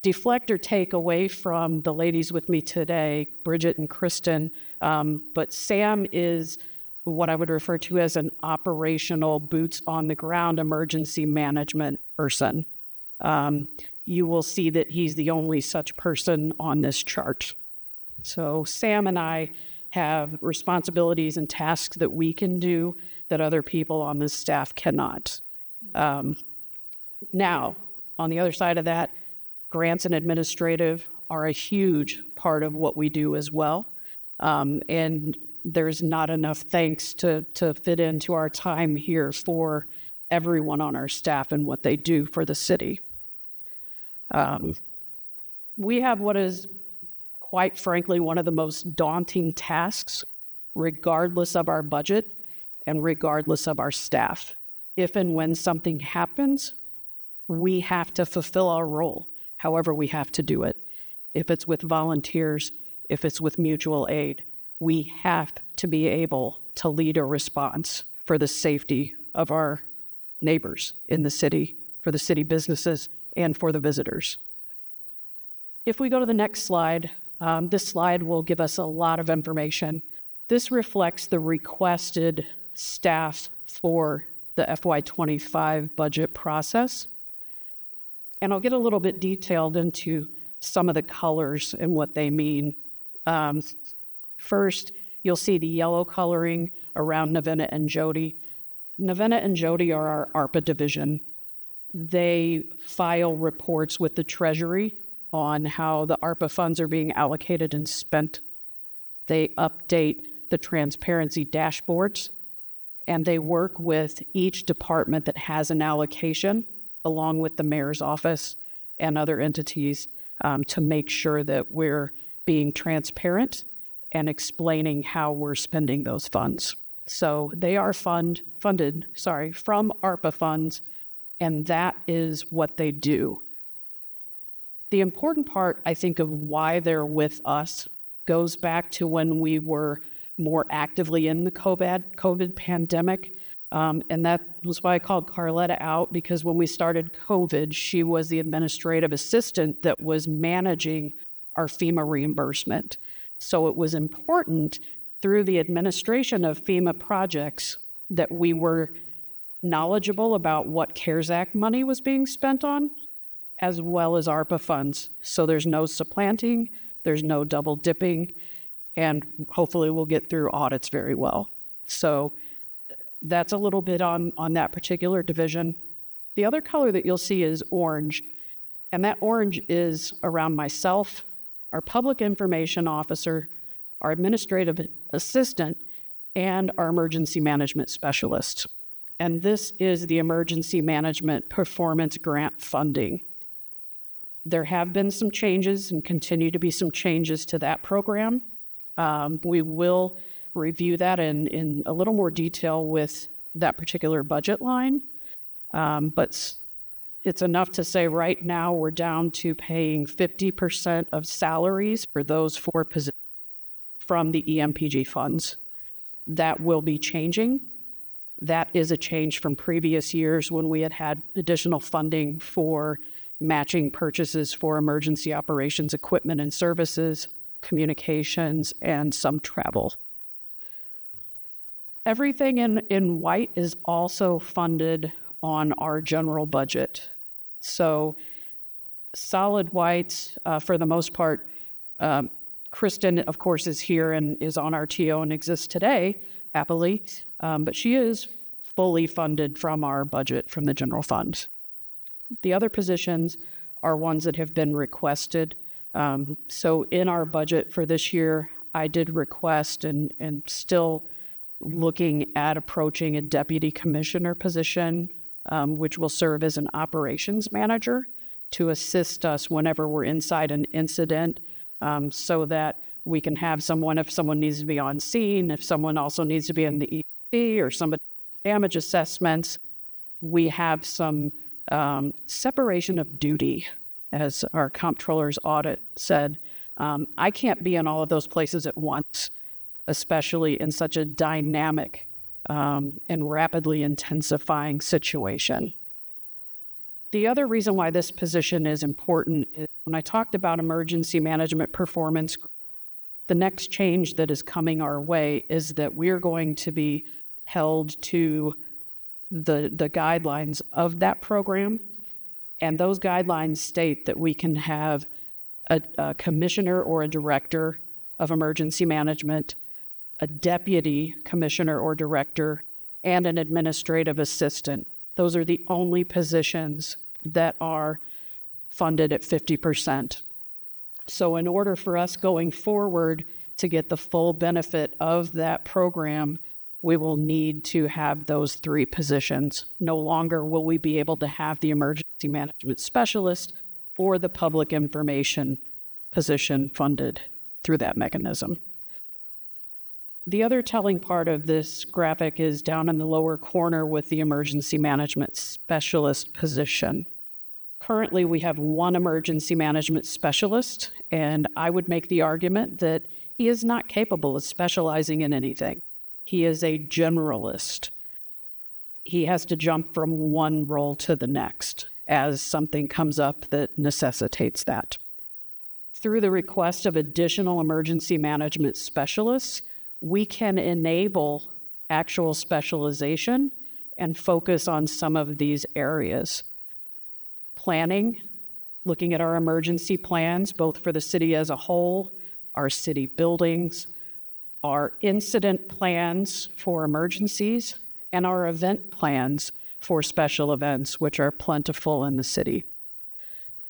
deflect or take away from the ladies with me today, Bridget and Kristen, but Sam is what I would refer to as an operational boots on the ground emergency management person. You will see that he's the only such person on this chart. So Sam and I have responsibilities and tasks that we can do that other people on this staff cannot. Now, on the other side of that, grants and administrative are a huge part of what we do as well. And there's not enough thanks to fit into our time here for everyone on our staff and what they do for the city. We have what is, quite frankly, one of the most daunting tasks, regardless of our budget and regardless of our staff. If and when something happens, we have to fulfill our role, however we have to do it. If it's with volunteers, if it's with mutual aid, we have to be able to lead a response for the safety of our neighbors in the city, for the city businesses, and for the visitors. If we go to the next slide, this slide will give us a lot of information. This reflects the requested staff for the FY25 budget process. And I'll get a little bit detailed into some of the colors and what they mean. First, you'll see the yellow coloring around Navenna and Jody. Navenna and Jody are our ARPA division. They file reports with the Treasury on how the ARPA funds are being allocated and spent. They update the transparency dashboards, and they work with each department that has an allocation, along with the mayor's office and other entities, to make sure that we're being transparent and explaining how we're spending those funds. So they are funded from ARPA funds, and that is what they do. The important part, I think, of why they're with us goes back to when we were more actively in the COVID pandemic. And that was why I called Carletta out, because when we started COVID, she was the administrative assistant that was managing our FEMA reimbursement. So it was important through the administration of FEMA projects that we were knowledgeable about what CARES Act money was being spent on, as well as ARPA funds. So there's no supplanting, there's no double dipping, and hopefully we'll get through audits very well. So that's a little bit on that particular division. The other color that you'll see is orange, and that orange is around myself, our public information officer, our administrative assistant, and our emergency management specialist. And this is the emergency management performance grant funding. There have been some changes and continue to be some changes to that program. We will review that in a little more detail with that particular budget line. But it's enough to say right now we're down to paying 50% of salaries for those 4 positions from the EMPG funds. That will be changing. That is a change from previous years when we had additional funding for matching purchases for emergency operations equipment and services, communications, and some travel. Everything in white is also funded on our general budget. So solid whites, for the most part, Kristen, of course, is here and is on our TO and exists today, happily, but she is fully funded from our budget from the general fund. The other positions are ones that have been requested. So in our budget for this year, I did request and still looking at approaching a deputy commissioner position, which will serve as an operations manager to assist us whenever we're inside an incident, so that we can have someone, if someone needs to be on scene, if someone also needs to be in the EC or somebody damage assessments, we have some separation of duty, as our comptroller's audit said. I can't be in all of those places at once, especially in such a dynamic and rapidly intensifying situation. The other reason why this position is important is when I talked about emergency management performance, the next change that is coming our way is that we're going to be held to the guidelines of that program. And those guidelines state that we can have a commissioner or a director of emergency management, a deputy commissioner or director, and an administrative assistant. Those are the only positions that are funded at 50%. So in order for us going forward to get the full benefit of that program, we will need to have those 3 positions. No longer will we be able to have the emergency management specialist or the public information position funded through that mechanism. The other telling part of this graphic is down in the lower corner with the emergency management specialist position. Currently, we have 1 emergency management specialist, and I would make the argument that he is not capable of specializing in anything. He is a generalist. He has to jump from one role to the next as something comes up that necessitates that. Through the request of additional emergency management specialists, we can enable actual specialization and focus on some of these areas. Planning, looking at our emergency plans, both for the city as a whole, our city buildings, our incident plans for emergencies, and our event plans for special events, which are plentiful in the city.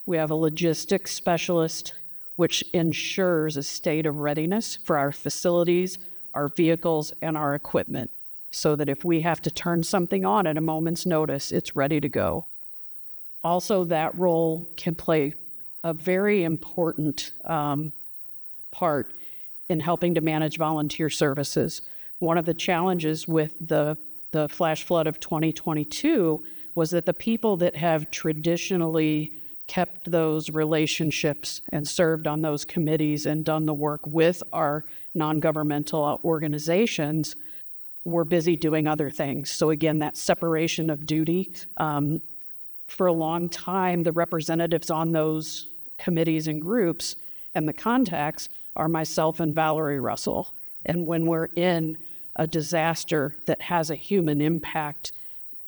We have a logistics specialist, which ensures a state of readiness for our facilities, our vehicles, and our equipment, so that if we have to turn something on at a moment's notice, it's ready to go. Also, that role can play a very important part in helping to manage volunteer services. One of the challenges with the flash flood of 2022 was that the people that have traditionally kept those relationships and served on those committees and done the work with our non-governmental organizations were busy doing other things. So again, that separation of duty, for a long time, the representatives on those committees and groups And the contacts are myself and Valerie Russell. And when we're in a disaster that has a human impact,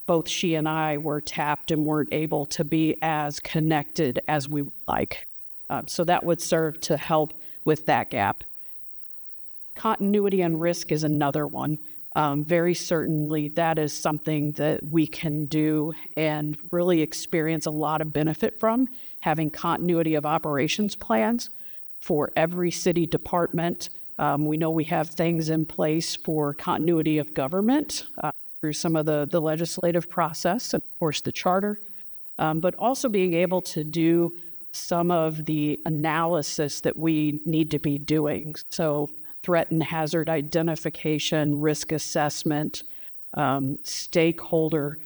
both she and I were tapped and weren't able to be as connected as we would like. So that would serve to help with that gap. Continuity and risk is another one. Very certainly that is something that we can do and really experience a lot of benefit from, having continuity of operations plans for every city department. We know we have things in place for continuity of government through some of the legislative process, and of course the charter, but also being able to do some of the analysis that we need to be doing. So threat and hazard identification, risk assessment, stakeholder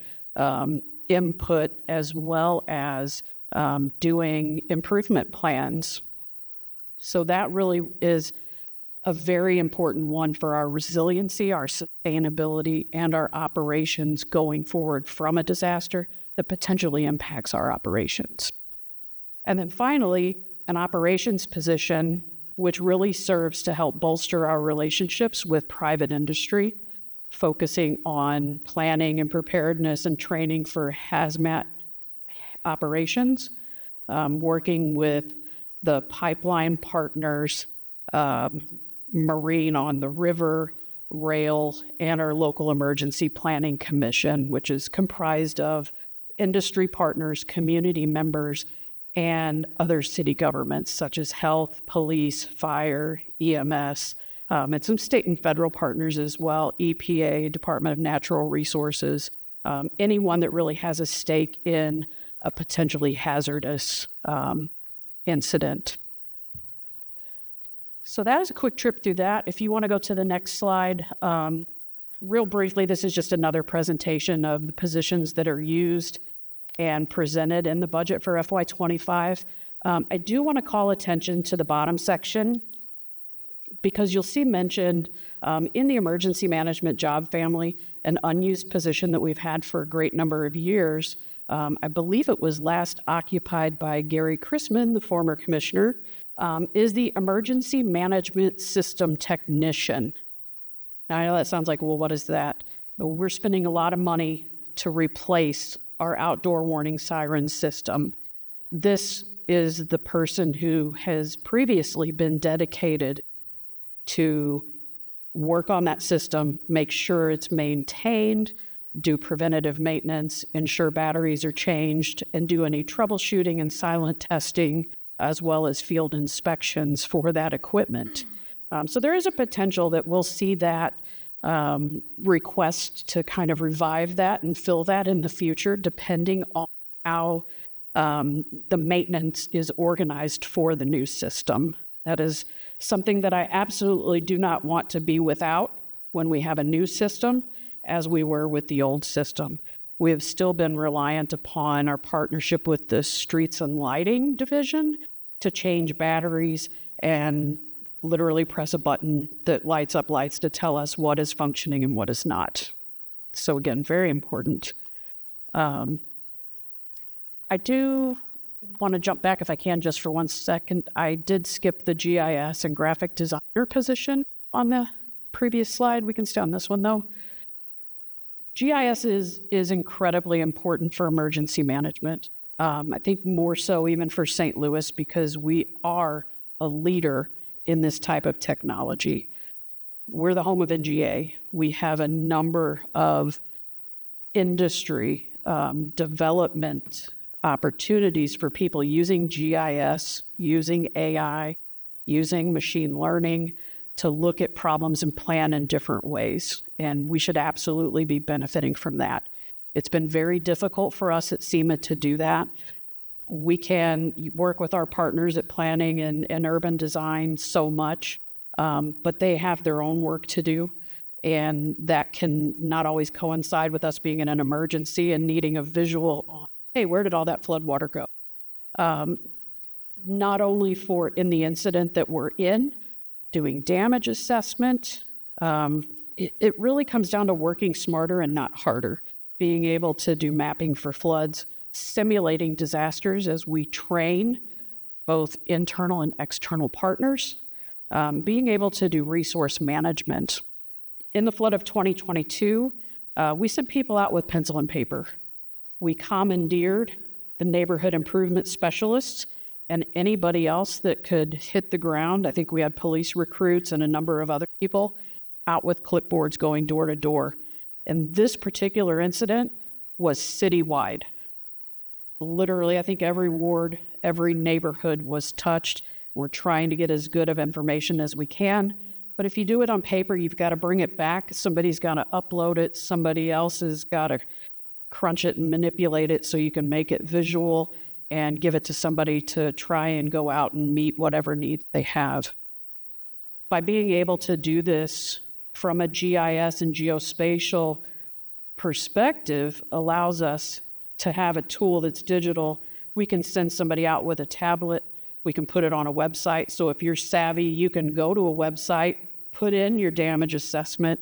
input, as well as doing improvement plans. So that really is a very important one for our resiliency, our sustainability, and our operations going forward from a disaster that potentially impacts our operations. And then finally, an operations position, which really serves to help bolster our relationships with private industry, focusing on planning and preparedness and training for hazmat operations, working with the pipeline partners, marine on the river, rail, and our local emergency planning commission, which is comprised of industry partners, community members, and other city governments such as health, police, fire, EMS, and some state and federal partners as well, EPA, Department of Natural Resources, anyone that really has a stake in a potentially hazardous incident. So that is a quick trip through that. If you want to go to the next slide, real briefly, this is just another presentation of the positions that are used and presented in the budget for FY25. I do want to call attention to the bottom section because you'll see mentioned in the emergency management job family, an unused position that we've had for a great number of years. I believe it was last occupied by Gary Chrisman, the former commissioner, is the emergency management system technician. Now, I know that sounds like, well, what is that? But we're spending a lot of money to replace our outdoor warning siren system. This is the person who has previously been dedicated to work on that system, make sure it's maintained, do preventative maintenance, ensure batteries are changed, and do any troubleshooting and silent testing, as well as field inspections for that equipment. So there is a potential that we'll see that request to kind of revive that and fill that in the future, depending on how the maintenance is organized for the new system. That is something that I absolutely do not want to be without when we have a new system, as we were with the old system. We have still been reliant upon our partnership with the Streets and Lighting Division to change batteries and literally press a button that lights up lights to tell us what is functioning and what is not. So again, very important. I do want to jump back if I can just for 1 second. I did skip the GIS and graphic designer position on the previous slide. We can stay on this one though. GIS is incredibly important for emergency management. I think more so even for St. Louis because we are a leader in this type of technology. We're the home of NGA. We have a number of industry development opportunities for people using GIS, using AI, using machine learning to look at problems and plan in different ways. And we should absolutely be benefiting from that. It's been very difficult for us at SEMA to do that. We can work with our partners at planning and urban design so much, but they have their own work to do. And that can not always coincide with us being in an emergency and needing a visual on, hey, where did all that flood water go? Not only for in the incident that we're in, doing damage assessment, it really comes down to working smarter and not harder, being able to do mapping for floods, simulating disasters as we train both internal and external partners, being able to do resource management. In the flood of 2022, we sent people out with pencil and paper. We commandeered the neighborhood improvement specialists and anybody else that could hit the ground. I think we had police recruits and a number of other people out with clipboards going door to door. And this particular incident was citywide. Literally, I think every ward, every neighborhood was touched. We're trying to get as good of information as we can. But if you do it on paper, you've got to bring it back. Somebody's got to upload it. Somebody else has got to crunch it and manipulate it so you can make it visual and give it to somebody to try and go out and meet whatever needs they have. By being able to do this from a GIS and geospatial perspective allows us to have a tool that's digital. We can send somebody out with a tablet. We can put it on a website. So if you're savvy, you can go to a website, put in your damage assessment,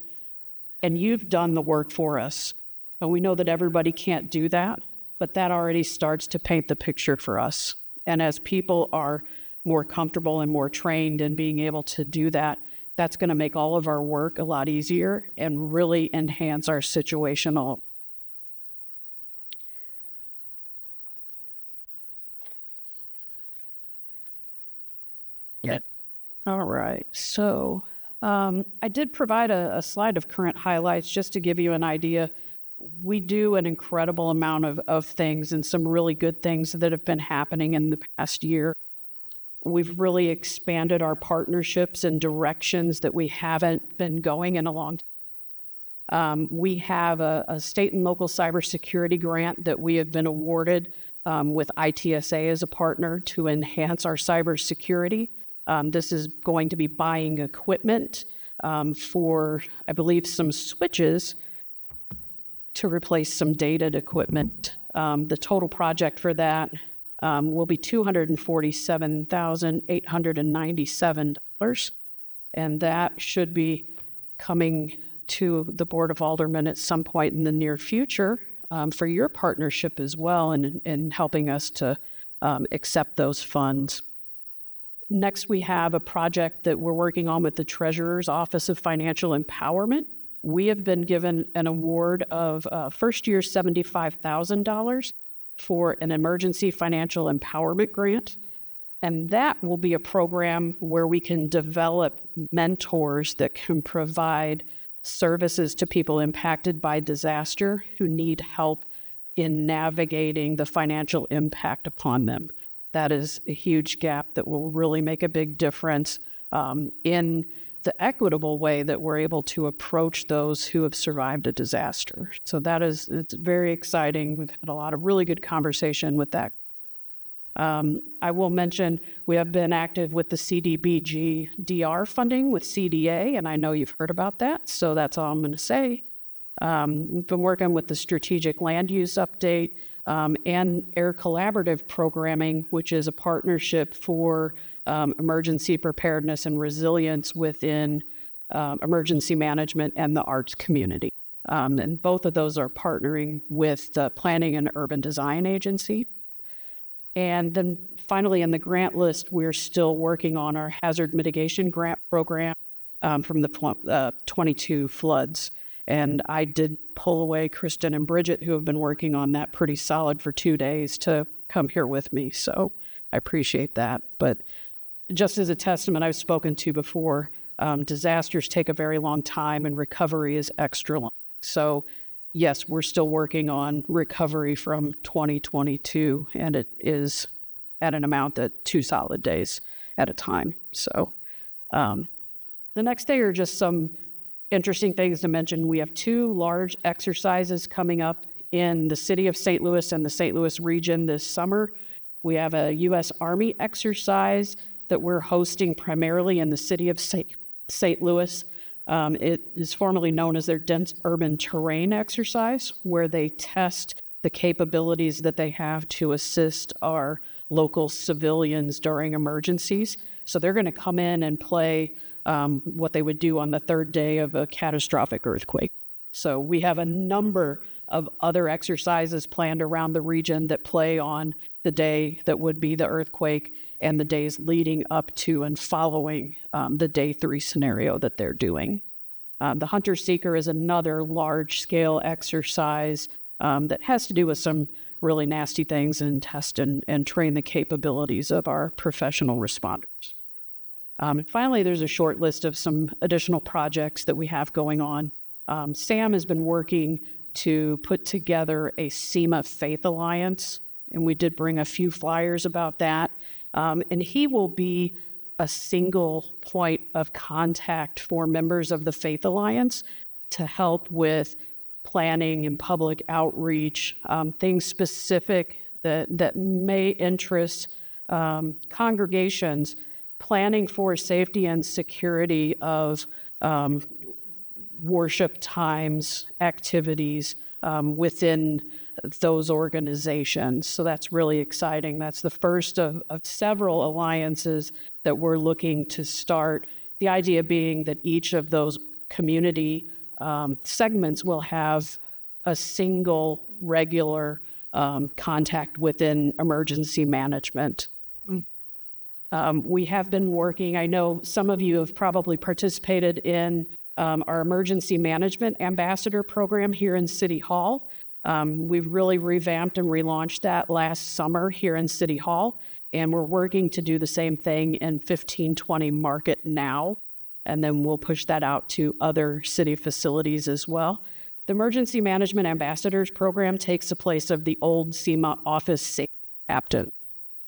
and you've done the work for us. And we know that everybody can't do that, but that already starts to paint the picture for us. And as people are more comfortable and more trained in being able to do that, that's going to make all of our work a lot easier and really enhance our situational. Yeah. All right. So I did provide a slide of current highlights just to give you an idea. We do an incredible amount of things and some really good things that have been happening in the past year. We've really expanded our partnerships in directions that we haven't been going in a long time. We have a state and local cybersecurity grant that we have been awarded with ITSA as a partner to enhance our cybersecurity. This is going to be buying equipment for, I believe, some switches to replace some dated equipment. The total project for that will be $247,897, and that should be coming to the Board of Aldermen at some point in the near future for your partnership as well in helping us to accept those funds. Next, we have a project that we're working on with the Treasurer's Office of Financial Empowerment. We have been given an award of first year $75,000 for an emergency financial empowerment grant. And that will be a program where we can develop mentors that can provide services to people impacted by disaster who need help in navigating the financial impact upon them. That is a huge gap that will really make a big difference in the equitable way that we're able to approach those who have survived a disaster. So it's very exciting. We've had a lot of really good conversation with that. I will mention we have been active with the CDBG DR funding with CDA, and I know you've heard about that, so that's all I'm going to say. We've been working with the strategic land use update and Air Collaborative programming, which is a partnership for emergency preparedness and resilience within emergency management and the arts community. And both of those are partnering with the Planning and Urban Design Agency. And then finally, in the grant list, we're still working on our hazard mitigation grant program from the 22 floods. And I did pull away Kristen and Bridget, who have been working on that pretty solid for 2 days, to come here with me. So I appreciate that. But just as a testament, I've spoken to before, disasters take a very long time and recovery is extra long. So yes, we're still working on recovery from 2022, and it is at an amount that 2 solid days at a time. So the next day are just some interesting things to mention. We have 2 large exercises coming up in the city of St. Louis and the St. Louis region this summer. We have a U.S. Army exercise that we're hosting primarily in the city of St. Louis. It is formerly known as their Dense Urban Terrain exercise, where they test the capabilities that they have to assist our local civilians during emergencies. So they're going to come in and play what they would do on the 3rd day of a catastrophic earthquake. So we have a number of other exercises planned around the region that play on the day that would be the earthquake and the days leading up to and following the day 3 scenario that they're doing. The Hunter Seeker is another large-scale exercise that has to do with some really nasty things and test and train the capabilities of our professional responders. And finally, there's a short list of some additional projects that we have going on. Sam has been working to put together a SEMA Faith Alliance, and we did bring a few flyers about that. And he will be a single point of contact for members of the Faith Alliance to help with planning and public outreach, things specific that may interest congregations, planning for safety and security of worship times, activities within those organizations. So that's really exciting. That's the first of several alliances that we're looking to start. The idea being that each of those community segments will have a single regular contact within emergency management. We have been working, I know some of you have probably participated in our emergency management ambassador program here in City Hall. We've really revamped and relaunched that last summer here in City Hall, and we're working to do the same thing in 1520 Market now, and then we'll push that out to other city facilities as well. The Emergency Management Ambassadors Program takes the place of the old SEMA Office Safety Captain,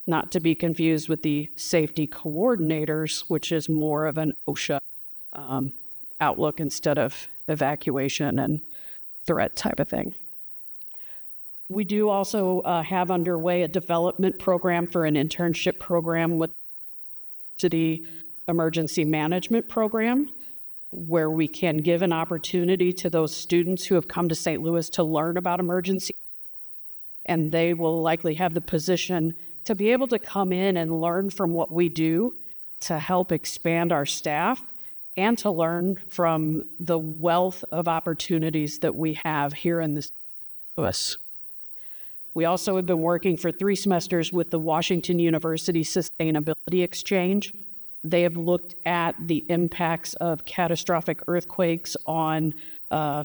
not to be confused with the Safety Coordinators, which is more of an OSHA outlook instead of evacuation and threat type of thing. We do also have underway a development program for an internship program with City Emergency Management Program, where we can give an opportunity to those students who have come to St. Louis to learn about emergency, and they will likely have the position to be able to come in and learn from what we do to help expand our staff and to learn from the wealth of opportunities that we have here in St. Louis. We also have been working for 3 semesters with the Washington University Sustainability Exchange. They have looked at the impacts of catastrophic earthquakes on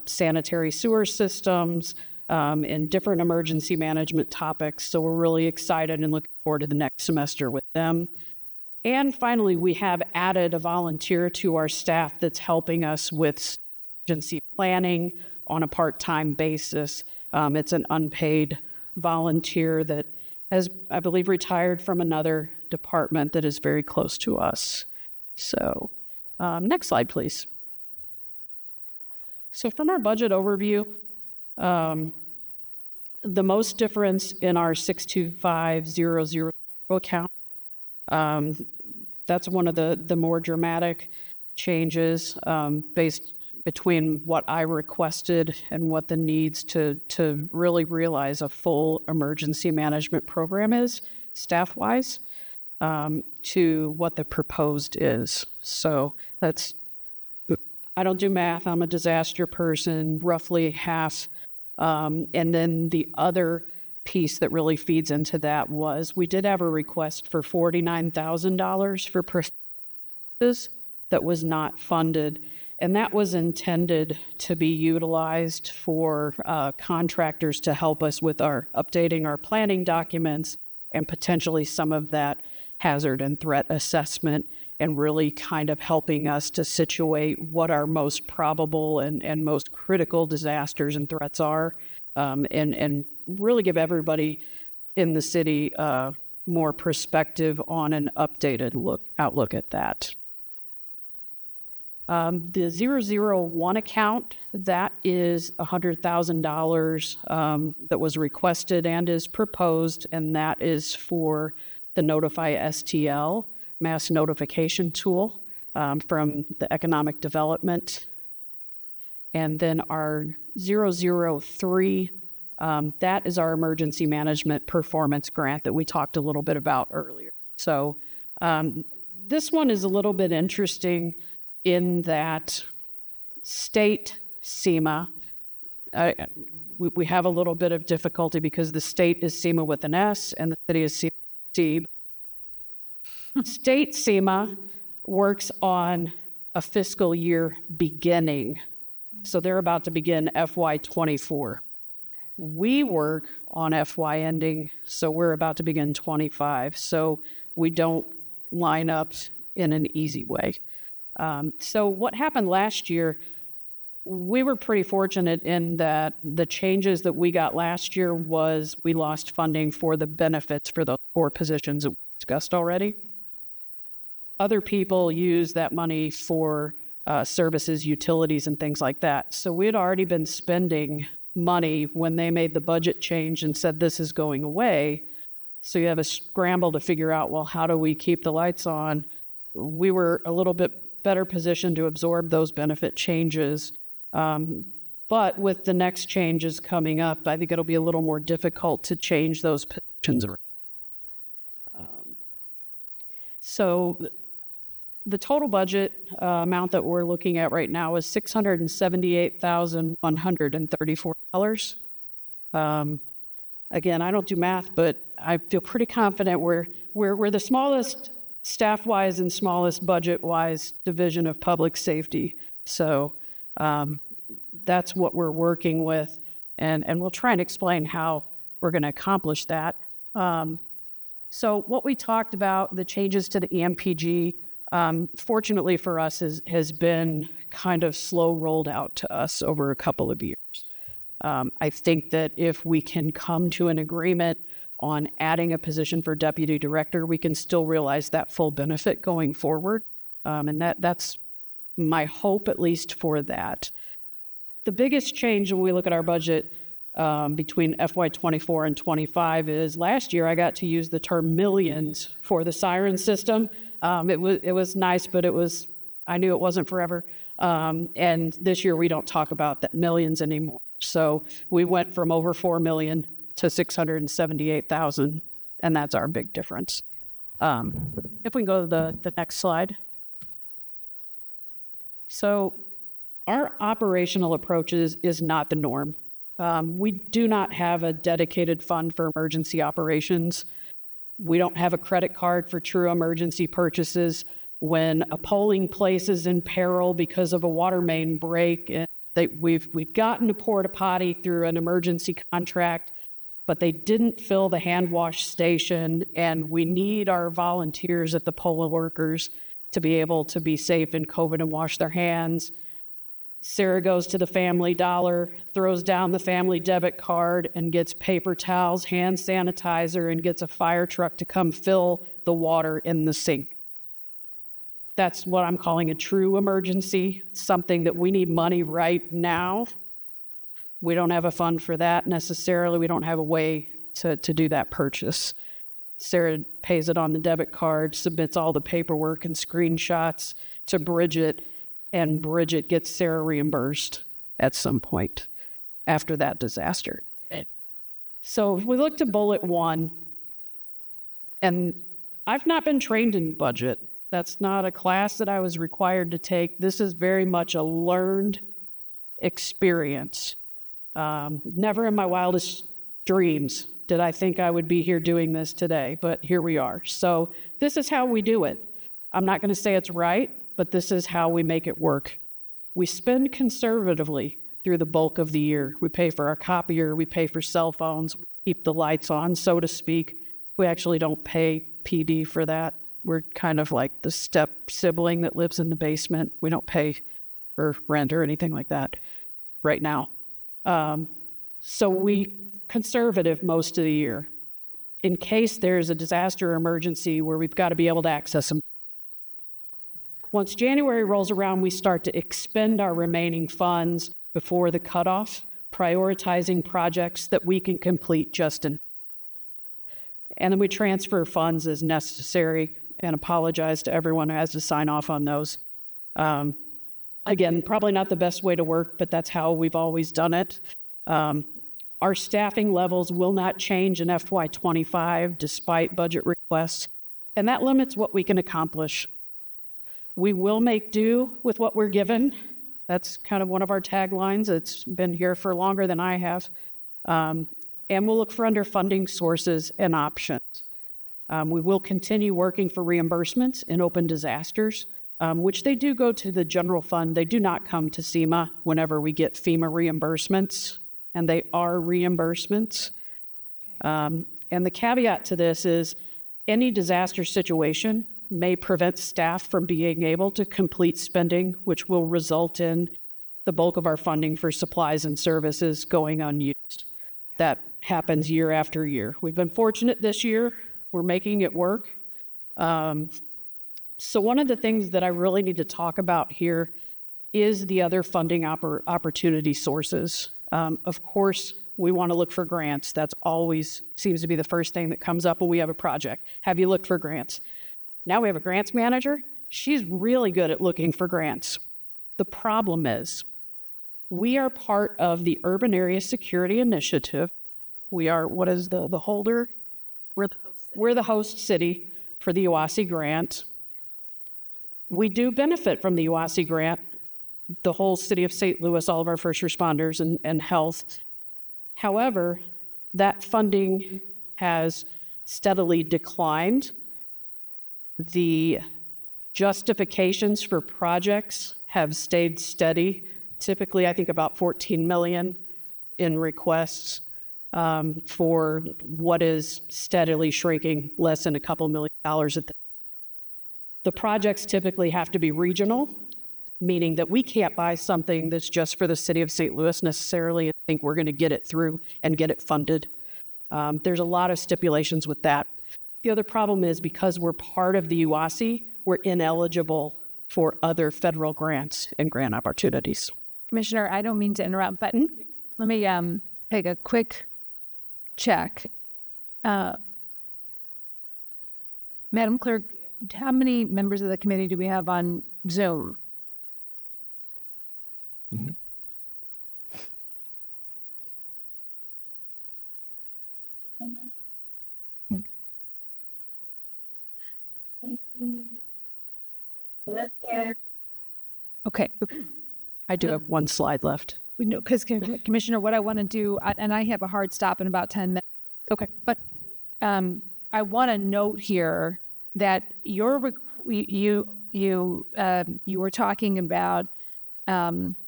sanitary sewer systems and different emergency management topics. So we're really excited and looking forward to the next semester with them. And finally, we have added a volunteer to our staff that's helping us with emergency planning on a part-time basis. It's an unpaid volunteer that has, I believe, retired from another department that is very close to us. So next slide, please. So from our budget overview, the most difference in our 62500 account, that's one of the more dramatic changes based between what I requested and what the needs to really realize a full emergency management program is, staff-wise, to what the proposed is. So that's, I don't do math, I'm a disaster person, roughly half. And then the other piece that really feeds into that was we did have a request for $49,000 for processes that was not funded. And that was intended to be utilized for contractors to help us with our updating our planning documents and potentially some of that hazard and threat assessment, and really kind of helping us to situate what our most probable and most critical disasters and threats are, and really give everybody in the city more perspective on an updated outlook at that. The 001 account, that is $100,000 that was requested and is proposed, and that is for the Notify STL, mass notification tool from the economic development. And then our 003, that is our emergency management performance grant that we talked a little bit about earlier. So this one is a little bit interesting in that state SEMA We have a little bit of difficulty because the state is SEMA with an S and the city is SEMA. State SEMA works on a fiscal year beginning. So they're about to begin FY24. We work on FY ending, so we're about to begin 25. So we don't line up in an easy way. So what happened last year, we were pretty fortunate in that the changes that we got last year was we lost funding for the benefits for the 4 positions that we discussed already. Other people use that money for services, utilities, and things like that. So we had already been spending money when they made the budget change and said this is going away. So you have a scramble to figure out, well, how do we keep the lights on? We were a little bit better positioned to absorb those benefit changes. But with the next changes coming up, I think it'll be a little more difficult to change those positions around. So the total budget amount that we're looking at right now is $678,134. Again, I don't do math, but I feel pretty confident we're the smallest staff-wise and smallest budget-wise division of public safety. So that's what we're working with, and we'll try and explain how we're going to accomplish that. So what we talked about, the changes to the EMPG, fortunately for us, has been kind of slow rolled out to us over a couple of years. I think that if we can come to an agreement on adding a position for deputy director, we can still realize that full benefit going forward. And that's my hope, at least for that. The biggest change when we look at our budget between FY24 and 25 is last year I got to use the term millions for the siren system. It was nice, but I knew it wasn't forever. And this year we don't talk about that millions anymore. So we went from over 4 million to 678,000, and that's our big difference. If we can go to the next slide. So our operational approach is not the norm. We do not have a dedicated fund for emergency operations. We don't have a credit card for true emergency purchases. When a polling place is in peril because of a water main break, and we've gotten a porta potty through an emergency contract, but they didn't fill the hand wash station, and we need our volunteers at the poll workers to be able to be safe in COVID and wash their hands. Sarah goes to the Family Dollar, throws down the family debit card, and gets paper towels, hand sanitizer, and gets a fire truck to come fill the water in the sink. That's what I'm calling a true emergency, something that we need money right now. We don't have a fund for that necessarily. We don't have a way to do that purchase. Sarah pays it on the debit card, submits all the paperwork and screenshots to Bridget, and Bridget gets Sarah reimbursed at some point after that disaster. So if we look to bullet 1, and I've not been trained in budget. That's not a class that I was required to take. This is very much a learned experience. Never in my wildest dreams did I think I would be here doing this today, but here we are. So this is how we do it. I'm not going to say it's right, but this is how we make it work. We spend conservatively through the bulk of the year. We pay for our copier, we pay for cell phones, we keep the lights on, so to speak. We actually don't pay PD for that. We're kind of like the step sibling that lives in the basement. We don't pay for rent or anything like that right now. So we conservative most of the year in case there's a disaster or emergency where we've got to be able to access them. Once January rolls around, we start to expend our remaining funds before the cutoff, prioritizing projects that we can complete just in. And then we transfer funds as necessary and apologize to everyone who has to sign off on those. Again, probably not the best way to work, but that's how we've always done it. Our staffing levels will not change in FY25 despite budget requests, and that limits what we can accomplish. We will make do with what we're given, That's kind of one of our taglines. It's been here for longer than I have. And we'll look for underfunding sources and options. We will continue working for reimbursements in open disasters, which they do go to the general fund. They do not come to SEMA whenever we get FEMA reimbursements, and they are reimbursements. And the caveat to this is any disaster situation may prevent staff from being able to complete spending, which will result in the bulk of our funding for supplies and services going unused. That happens year after year. We've been fortunate this year. We're making it work. So one of the things that I really need to talk about here is the other funding opportunity sources. Of course, we want to look for grants. That's always seems to be the first thing that comes up when we have a project. Have you looked for grants? Now we have a grants manager. She's really good at looking for grants. The problem is we are part of the Urban Area Security Initiative. We are, what is the holder? We're the host city for the UASI grant. We do benefit from the UASI grant, the whole city of St. Louis, all of our first responders and health. However, that funding has steadily declined. The justifications for projects have stayed steady. Typically, I think about 14 million in requests for what is steadily shrinking, less than a couple $1 million. The projects typically have to be regional, meaning that we can't buy something that's just for the city of St. Louis necessarily and think we're going to get it through and get it funded. There's a lot of stipulations with that. The other problem is because we're part of the UASI, we're ineligible for other federal grants and grant opportunities. Commissioner, I don't mean to interrupt, but let me take a quick check. Madam Clerk, how many members of the committee do we have on Zoom? Mm-hmm. Okay. I do have one slide left. No, because Commissioner, what I want to do, and I have a hard stop in about 10 minutes. Okay. But I want to note here that you were talking about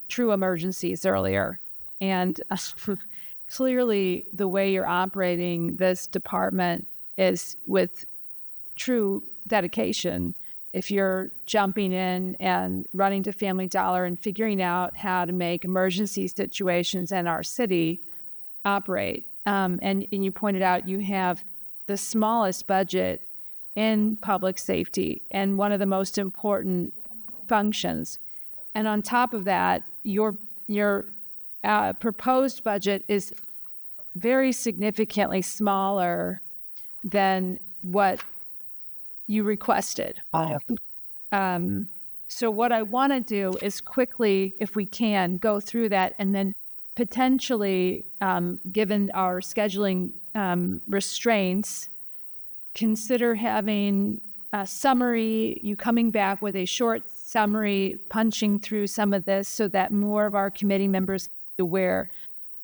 true emergencies earlier, and clearly the way you're operating this department is with true dedication. If you're jumping in and running to Family Dollar and figuring out how to make emergency situations in our city operate, and you pointed out you have the smallest budget in public safety and one of the most important functions. And on top of that, your proposed budget is very significantly smaller than what you requested. So what I want to do is quickly, if we can, go through that and then potentially, given our scheduling restraints, consider having a summary, you coming back with a short summary, punching through some of this so that more of our committee members are aware.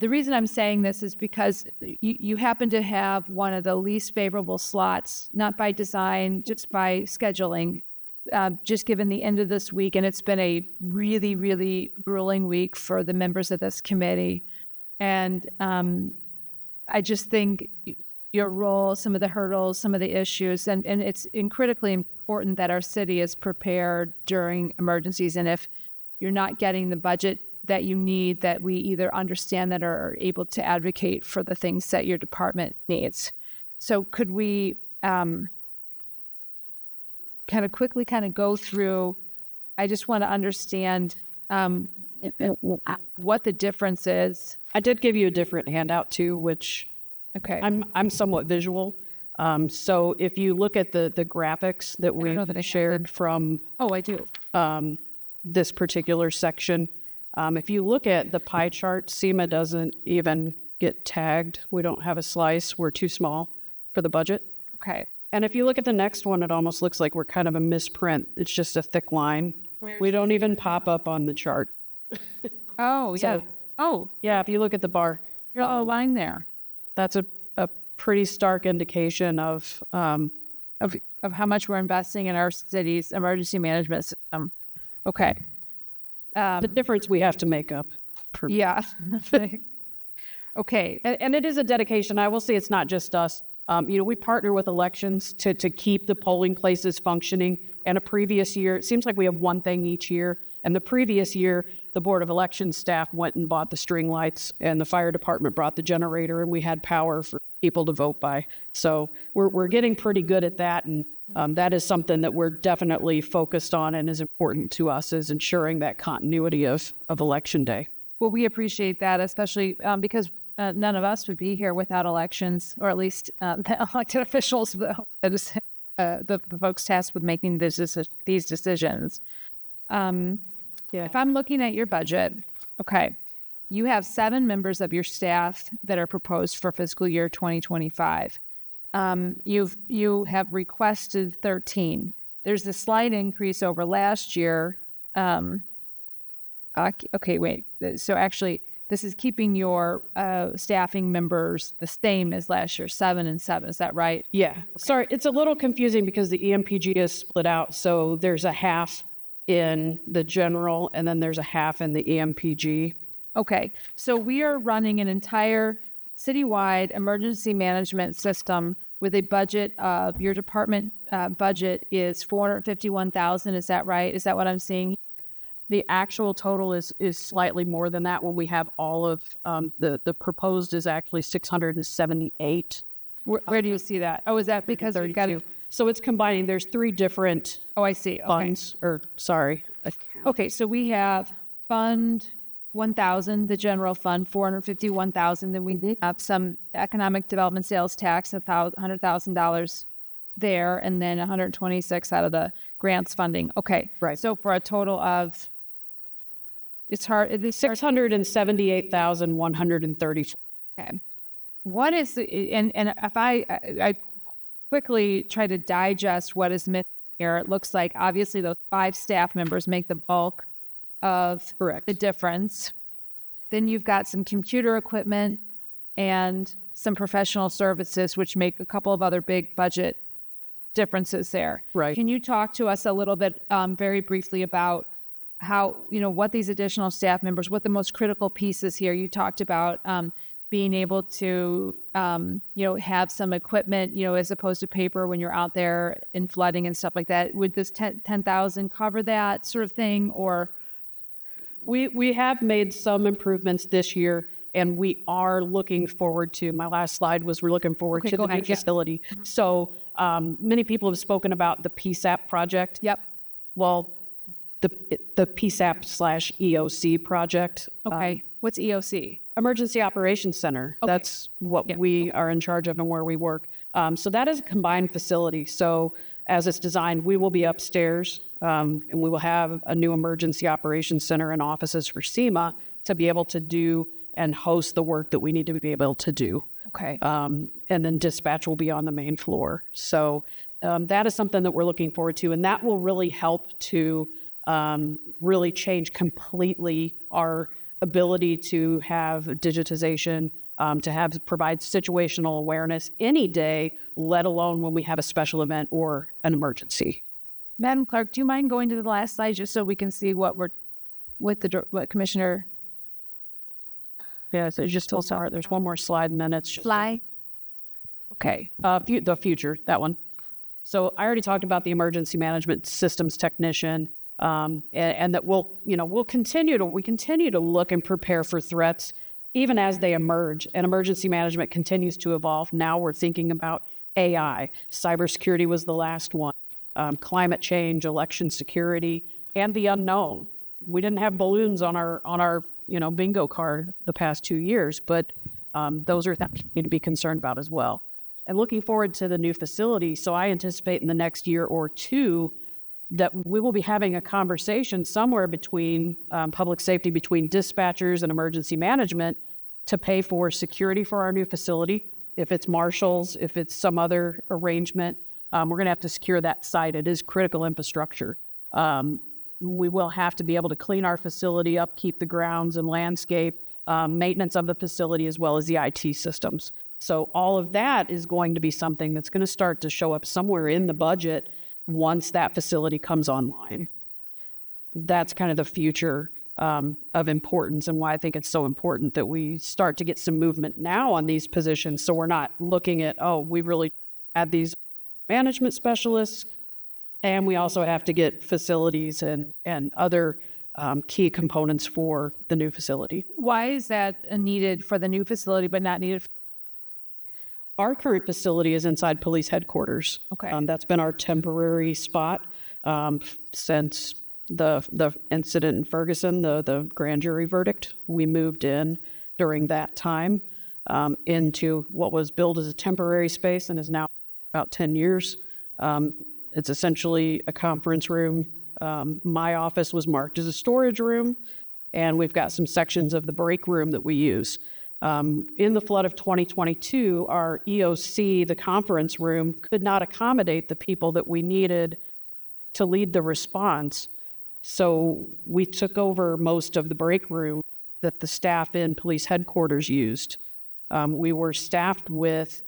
The reason I'm saying this is because you happen to have one of the least favorable slots, not by design, just by scheduling, just given the end of this week. And it's been a really, really grueling week for the members of this committee. And I just think your role, some of the hurdles, some of the issues, and it's critically important that our city is prepared during emergencies. And if you're not getting the budget that you need, that we either understand that or are able to advocate for the things that your department needs. So could we kind of quickly go through, I just want to understand what the difference is. I did give you a different handout too, which okay. I'm somewhat visual. So if you look at the graphics that we shared from I do. This particular section, if you look at the pie chart, SEMA doesn't even get tagged. We don't have a slice. We're too small for the budget. Okay. And if you look at the next one, it almost looks like we're kind of a misprint. It's just a thick line. We don't even pop up on the chart. Oh, yeah. So- Oh, Yeah, if you look at the bar, you're all aligned there that's a pretty stark indication of of how much we're investing in our city's emergency management system. Okay. the difference we have to make up. Yeah. Okay. And it is a dedication. I will say it's not just us. We partner with elections to keep the polling places functioning. And a previous year, it seems like we have one thing each year. And the previous year, the Board of Elections staff went and bought the string lights, and the fire department brought the generator, and we had power for people to vote by. So we're getting pretty good at that, and that is something that we're definitely focused on and is important to us, is ensuring that continuity of Election Day. Well, we appreciate that, especially because none of us would be here without elections, or at least the elected officials, the folks tasked with making these decisions. If I'm looking at your budget, okay, you have 7 members of your staff that are proposed for fiscal year 2025. You have requested 13. There's a slight increase over last year. Okay, wait. So actually, this is keeping your staffing members the same as last year, 7 and 7. Is that right? Yeah. Sorry, it's a little confusing because the EMPG is split out. So there's a half in the general, and then there's a half in the EMPG. Okay. So we are running an entire citywide emergency management system with a budget of, your department budget is $451,000. Is that right? Is that what I'm seeing? The actual total is slightly more than that. When we have all of the proposed is actually 678. Where do you see that? Oh, is that because we've got 32. So it's combining. There's 3 different I see. Okay. funds, accounts. Okay, so we have Fund 1,000, the general fund, 451,000. Then we have some economic development sales tax, $100,000 there, and then 126 out of the grants funding. Okay, Right. So for a total of, it's hard. It is 678,134. Okay. What is the, and if I quickly try to digest what is missing here, it looks like obviously those 5 staff members make the bulk of Correct. the difference. Then you've got some computer equipment and some professional services, which make a couple of other big budget differences there. Right. Can you talk to us a little bit, very briefly, about how, what these additional staff members, what the most critical pieces here? You talked about being able to, have some equipment, as opposed to paper when you're out there in flooding and stuff like that. Would this 10,000 cover that sort of thing, or? We have made some improvements this year, and we are looking forward to, my last slide was, we're looking forward to the new facility. So many people have spoken about the PSAP project. Yep. Well, the PSAP/EOC project. Okay. What's EOC? Emergency Operations Center. Okay. That's what we are in charge of and where we work. So that is a combined facility. So as it's designed, we will be upstairs, and we will have a new Emergency Operations Center and offices for SEMA to be able to do and host the work that we need to be able to do. Okay. And then dispatch will be on the main floor. So that is something that we're looking forward to, and that will really help to really change completely our ability to have digitization, to provide situational awareness any day, let alone when we have a special event or an emergency. Madam Clerk, do you mind going to the last slide just so we can see what Commissioner? Yes, it's just sorry. There's one more slide, and then it's just Fly. Okay. The future, that one. So I already talked about the emergency management systems technician, and that we continue to look and prepare for threats even as they emerge. And emergency management continues to evolve. Now we're thinking about AI. Cybersecurity was the last one. Climate change, election security, and the unknown. We didn't have balloons on our bingo card the past 2 years, but those are things we need to be concerned about as well. And looking forward to the new facility, so I anticipate in the next year or two that we will be having a conversation somewhere between public safety, between dispatchers and emergency management, to pay for security for our new facility. If it's marshals, if it's some other arrangement, we're going to have to secure that site. It is critical infrastructure. We will have to be able to clean our facility up, keep the grounds and landscape, maintenance of the facility, as well as the IT systems. So all of that is going to be something that's going to start to show up somewhere in the budget once that facility comes online. That's kind of the future of importance, and why I think it's so important that we start to get some movement now on these positions, so we're not looking at, oh, we really add these management specialists, and we also have to get facilities and other key components for the new facility. Why is that needed for the new facility, but not needed? Our current facility is inside police headquarters. Okay. That's been our temporary spot since the incident in Ferguson, the grand jury verdict. We moved in during that time into what was billed as a temporary space and is now about 10 years. It's essentially a conference room. My office was marked as a storage room, and we've got some sections of the break room that we use. In the flood of 2022, our EOC, the conference room, could not accommodate the people that we needed to lead the response. So we took over most of the break room that the staff in police headquarters used. We were staffed with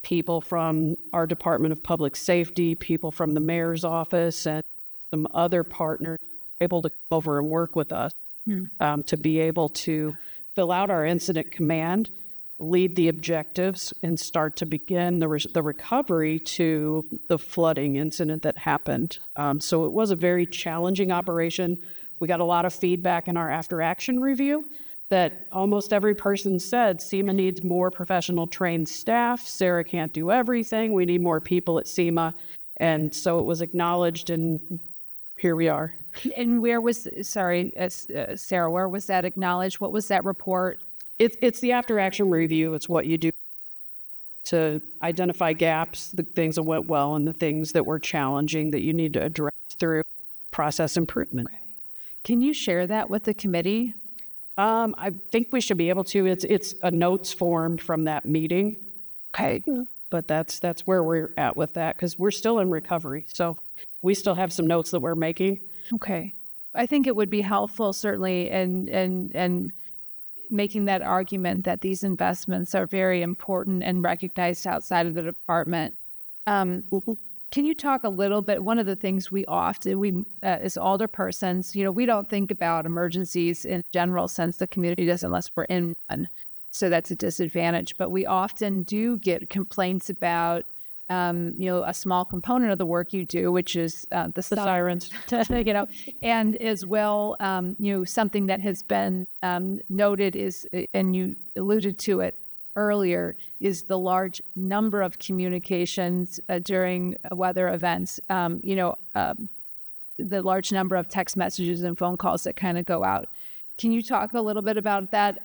people from our Department of Public Safety, people from the mayor's office, and some other partners able to come over and work with us to be able to fill out our incident command, lead the objectives, and start to begin the recovery to the flooding incident that happened. So it was a very challenging operation. We got a lot of feedback in our after-action review that almost every person said, SEMA needs more professional trained staff. Sarah can't do everything. We need more people at SEMA. And so it was acknowledged, and here we are. And where was, Sarah, where was that acknowledged? What was that report? It's the after-action review. It's what you do to identify gaps, the things that went well, and the things that were challenging that you need to address through process improvement. Okay. Can you share that with the committee? I think we should be able to. It's a notes formed from that meeting. Okay. But that's where we're at with that, because we're still in recovery. So we still have some notes that we're making. Okay. I think it would be helpful, certainly, and making that argument that these investments are very important and recognized outside of the department. Can you talk a little bit? One of the things we often, as alderpersons, we don't think about emergencies in general sense. The community does unless we're in one. So that's a disadvantage. But we often do get complaints about, a small component of the work you do, which is the sirens, and as well, something that has been noted is, and you alluded to it earlier, is the large number of communications during weather events, the large number of text messages and phone calls that kind of go out. Can you talk a little bit about that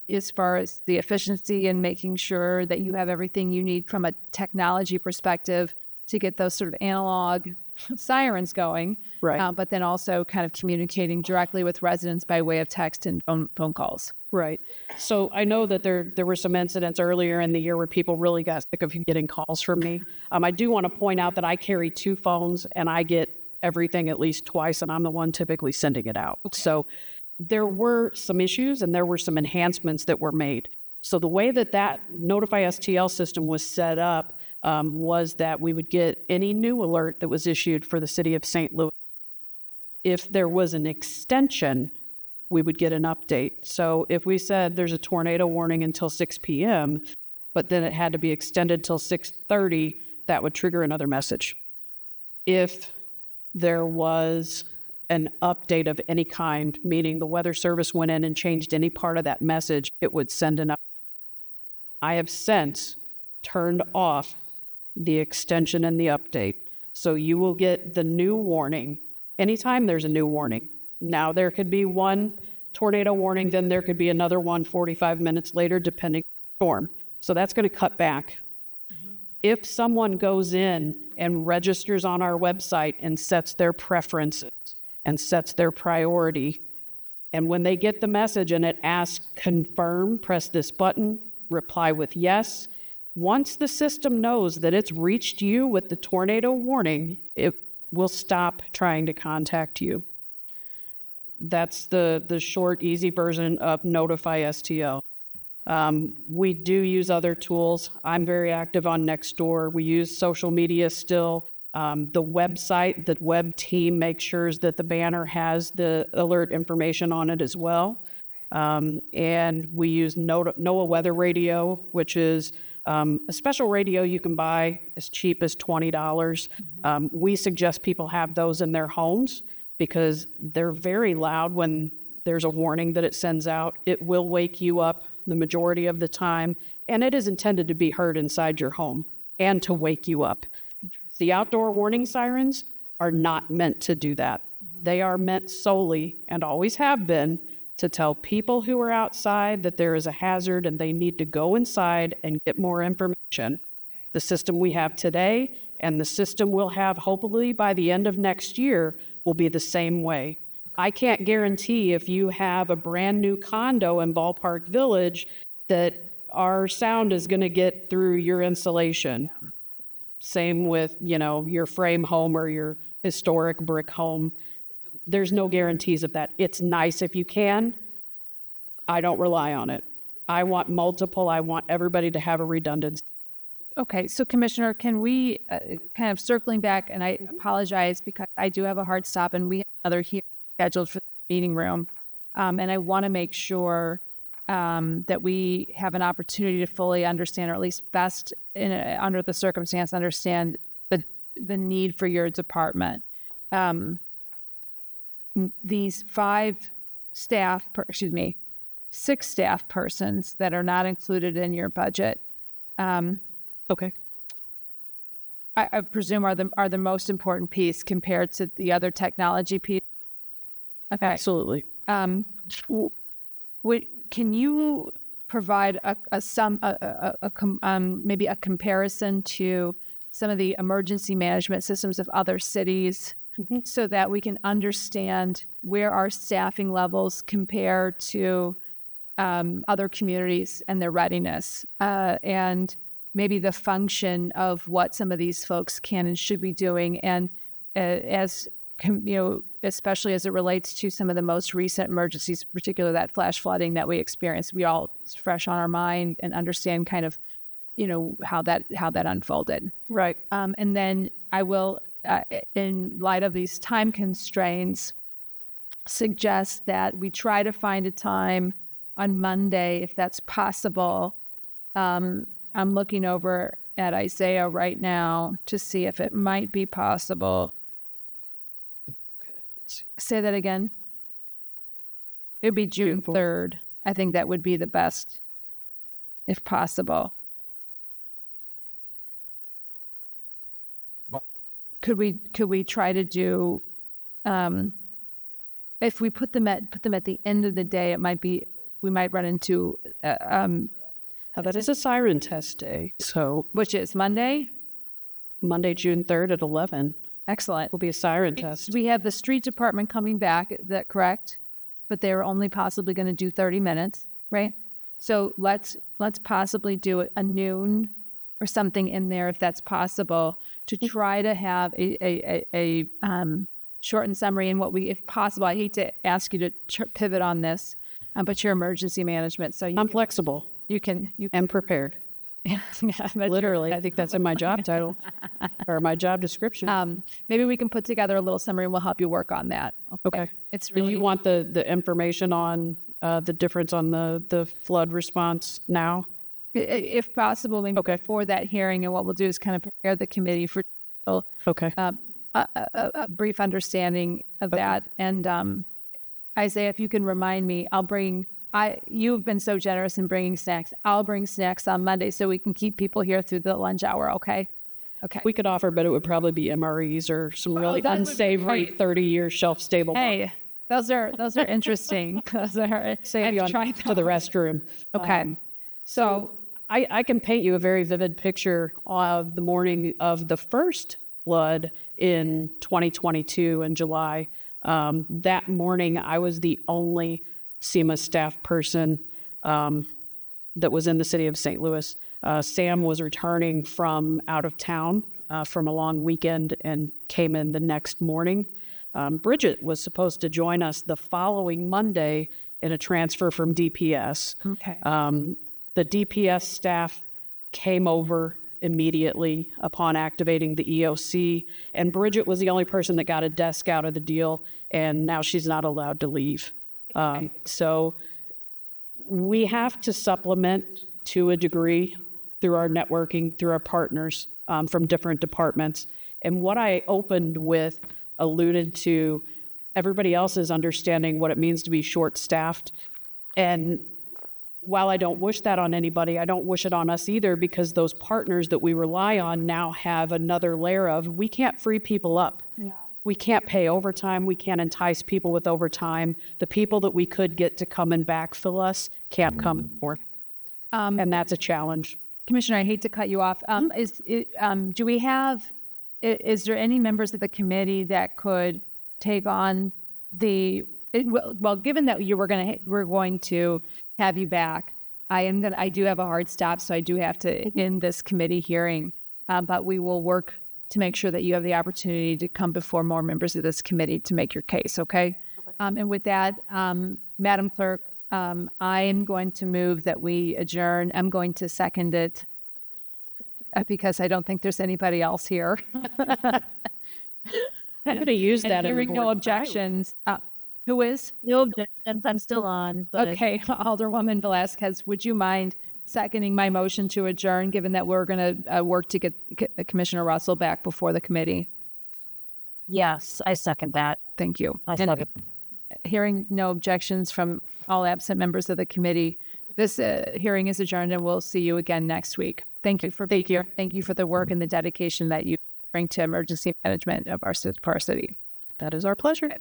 as far as the efficiency and making sure that you have everything you need from a technology perspective to get those sort of analog sirens going, right? But then also kind of communicating directly with residents by way of text and phone calls. Right. So I know that there were some incidents earlier in the year where people really got sick of getting calls from me. I do want to point out that I carry 2 phones and I get everything at least twice, and I'm the one typically sending it out. Okay. So there were some issues and there were some enhancements that were made. So the way that Notify STL system was set up was that we would get any new alert that was issued for the city of St. Louis. If there was an extension, we would get an update. So if we said there's a tornado warning until 6 p.m., but then it had to be extended till 6:30, that would trigger another message. If there was an update of any kind, meaning the weather service went in and changed any part of that message, it would send an update. I have since turned off the extension and the update. So you will get the new warning anytime there's a new warning. Now there could be one tornado warning, then there could be another one 45 minutes later, depending on the storm. So that's going to cut back. Mm-hmm. If someone goes in and registers on our website and sets their preferences and sets their priority, and when they get the message and it asks confirm, press this button, reply with yes. Once the system knows that it's reached you with the tornado warning, it will stop trying to contact you. That's the short, easy version of Notify STL. We do use other tools. I'm very active on Nextdoor. We use social media still. The website, the web team makes sure that the banner has the alert information on it as well. And we use NOAA Weather Radio, which is a special radio you can buy as cheap as $20. We suggest people have those in their homes because they're very loud when there's a warning that it sends out. It will wake you up the majority of the time, and it is intended to be heard inside your home and to wake you up. The outdoor warning sirens are not meant to do that. They are meant solely, and always have been, to tell people who are outside that there is a hazard and they need to go inside and get more information. The system we have today and the system we'll have hopefully by the end of next year will be the same way. I can't guarantee if you have a brand new condo in Ballpark Village that our sound is going to get through your insulation. Same with, your frame home or your historic brick home. There's no guarantees of that. It's nice if you can. I don't rely on it. I want multiple. I want everybody to have a redundancy. Okay, so Commissioner, can we kind of circling back, and I apologize because I do have a hard stop and we have another hearing scheduled for the meeting room. And I want to make sure that we have an opportunity to fully understand, or at least best under the circumstance, understand the need for your department. These 6 staff persons that are not included in your budget. Okay. I presume are the most important piece compared to the other technology piece. Okay. Absolutely. Can you provide maybe a comparison to some of the emergency management systems of other cities, so that we can understand where our staffing levels compare to other communities and their readiness, and maybe the function of what some of these folks can and should be doing, and especially as it relates to some of the most recent emergencies, particularly that flash flooding that we experienced. We all, it's fresh on our mind, and understand kind of, how that unfolded. Right. And then I will, in light of these time constraints, suggest that we try to find a time on Monday, if that's possible. I'm looking over at Isaiah right now to see if it might be possible. Say that again. It would be June 3rd. I think that would be the best, if possible. Could we try to do, if we put them at the end of the day, we might run into that is a siren test day. So which is Monday, June 3rd at 11. Excellent. Will be a siren test. We have the street department coming back, is that correct? But they're only possibly going to do 30 minutes, right? So let's possibly do a noon or something in there, if that's possible, to try to have a shortened summary. And if possible, I hate to ask you to pivot on this, but your emergency management. So I'm flexible. You can and prepared. Yeah, literally. I think that's in my job title or my job description. Maybe we can put together a little summary and we'll help you work on that. Okay. It's really. Do you want the information on the difference on the flood response now? If possible, maybe before that hearing, and what we'll do is kind of prepare the committee for a brief understanding of that. And Isaiah, if you can remind me, you've been so generous in bringing snacks. I'll bring snacks on Monday so we can keep people here through the lunch hour, okay? Okay. We could offer, but it would probably be MREs or some really unsavory 30-year shelf-stable. Hey, those are interesting. Those are save you to the restroom. Okay. So I can paint you a very vivid picture of the morning of the first flood in 2022 in July. That morning, I was the only SEMA staff person that was in the city of St. Louis. Sam was returning from out of town from a long weekend and came in the next morning. Bridget was supposed to join us the following Monday in a transfer from DPS. Okay. The DPS staff came over immediately upon activating the EOC, and Bridget was the only person that got a desk out of the deal, and now she's not allowed to leave. So we have to supplement to a degree through our networking, through our partners from different departments. And what I opened with alluded to everybody else's understanding what it means to be short-staffed. And while I don't wish that on anybody, I don't wish it on us either, because those partners that we rely on now have another layer of, we can't free people up. Yeah. We can't pay overtime. We can't entice people with overtime. The people that we could get to come and backfill us can't come forth. And that's a challenge. Commissioner, I hate to cut you off. Is there any members of the committee that could take on given that we're going to have you back, I do have a hard stop, so I do have to end this committee hearing, but we will work to make sure that you have the opportunity to come before more members of this committee to make your case, okay? And with that, Madam Clerk, I am going to move that we adjourn. I'm going to second it because I don't think there's anybody else here. I'm going to use that. Hearing no objections. Who is? No objections. I'm still on. But Okay, Alderwoman Velasquez, would you mind seconding my motion to adjourn, given that we're going to work to get Commissioner Russell back before the committee? yes, I second that. Thank you. I And second. hearing no objections from all absent members of the committee, this hearing is adjourned, and we'll see you again next week. Thank you for being here. Thank you for the work and the dedication that you bring to emergency management of our city. That is our pleasure.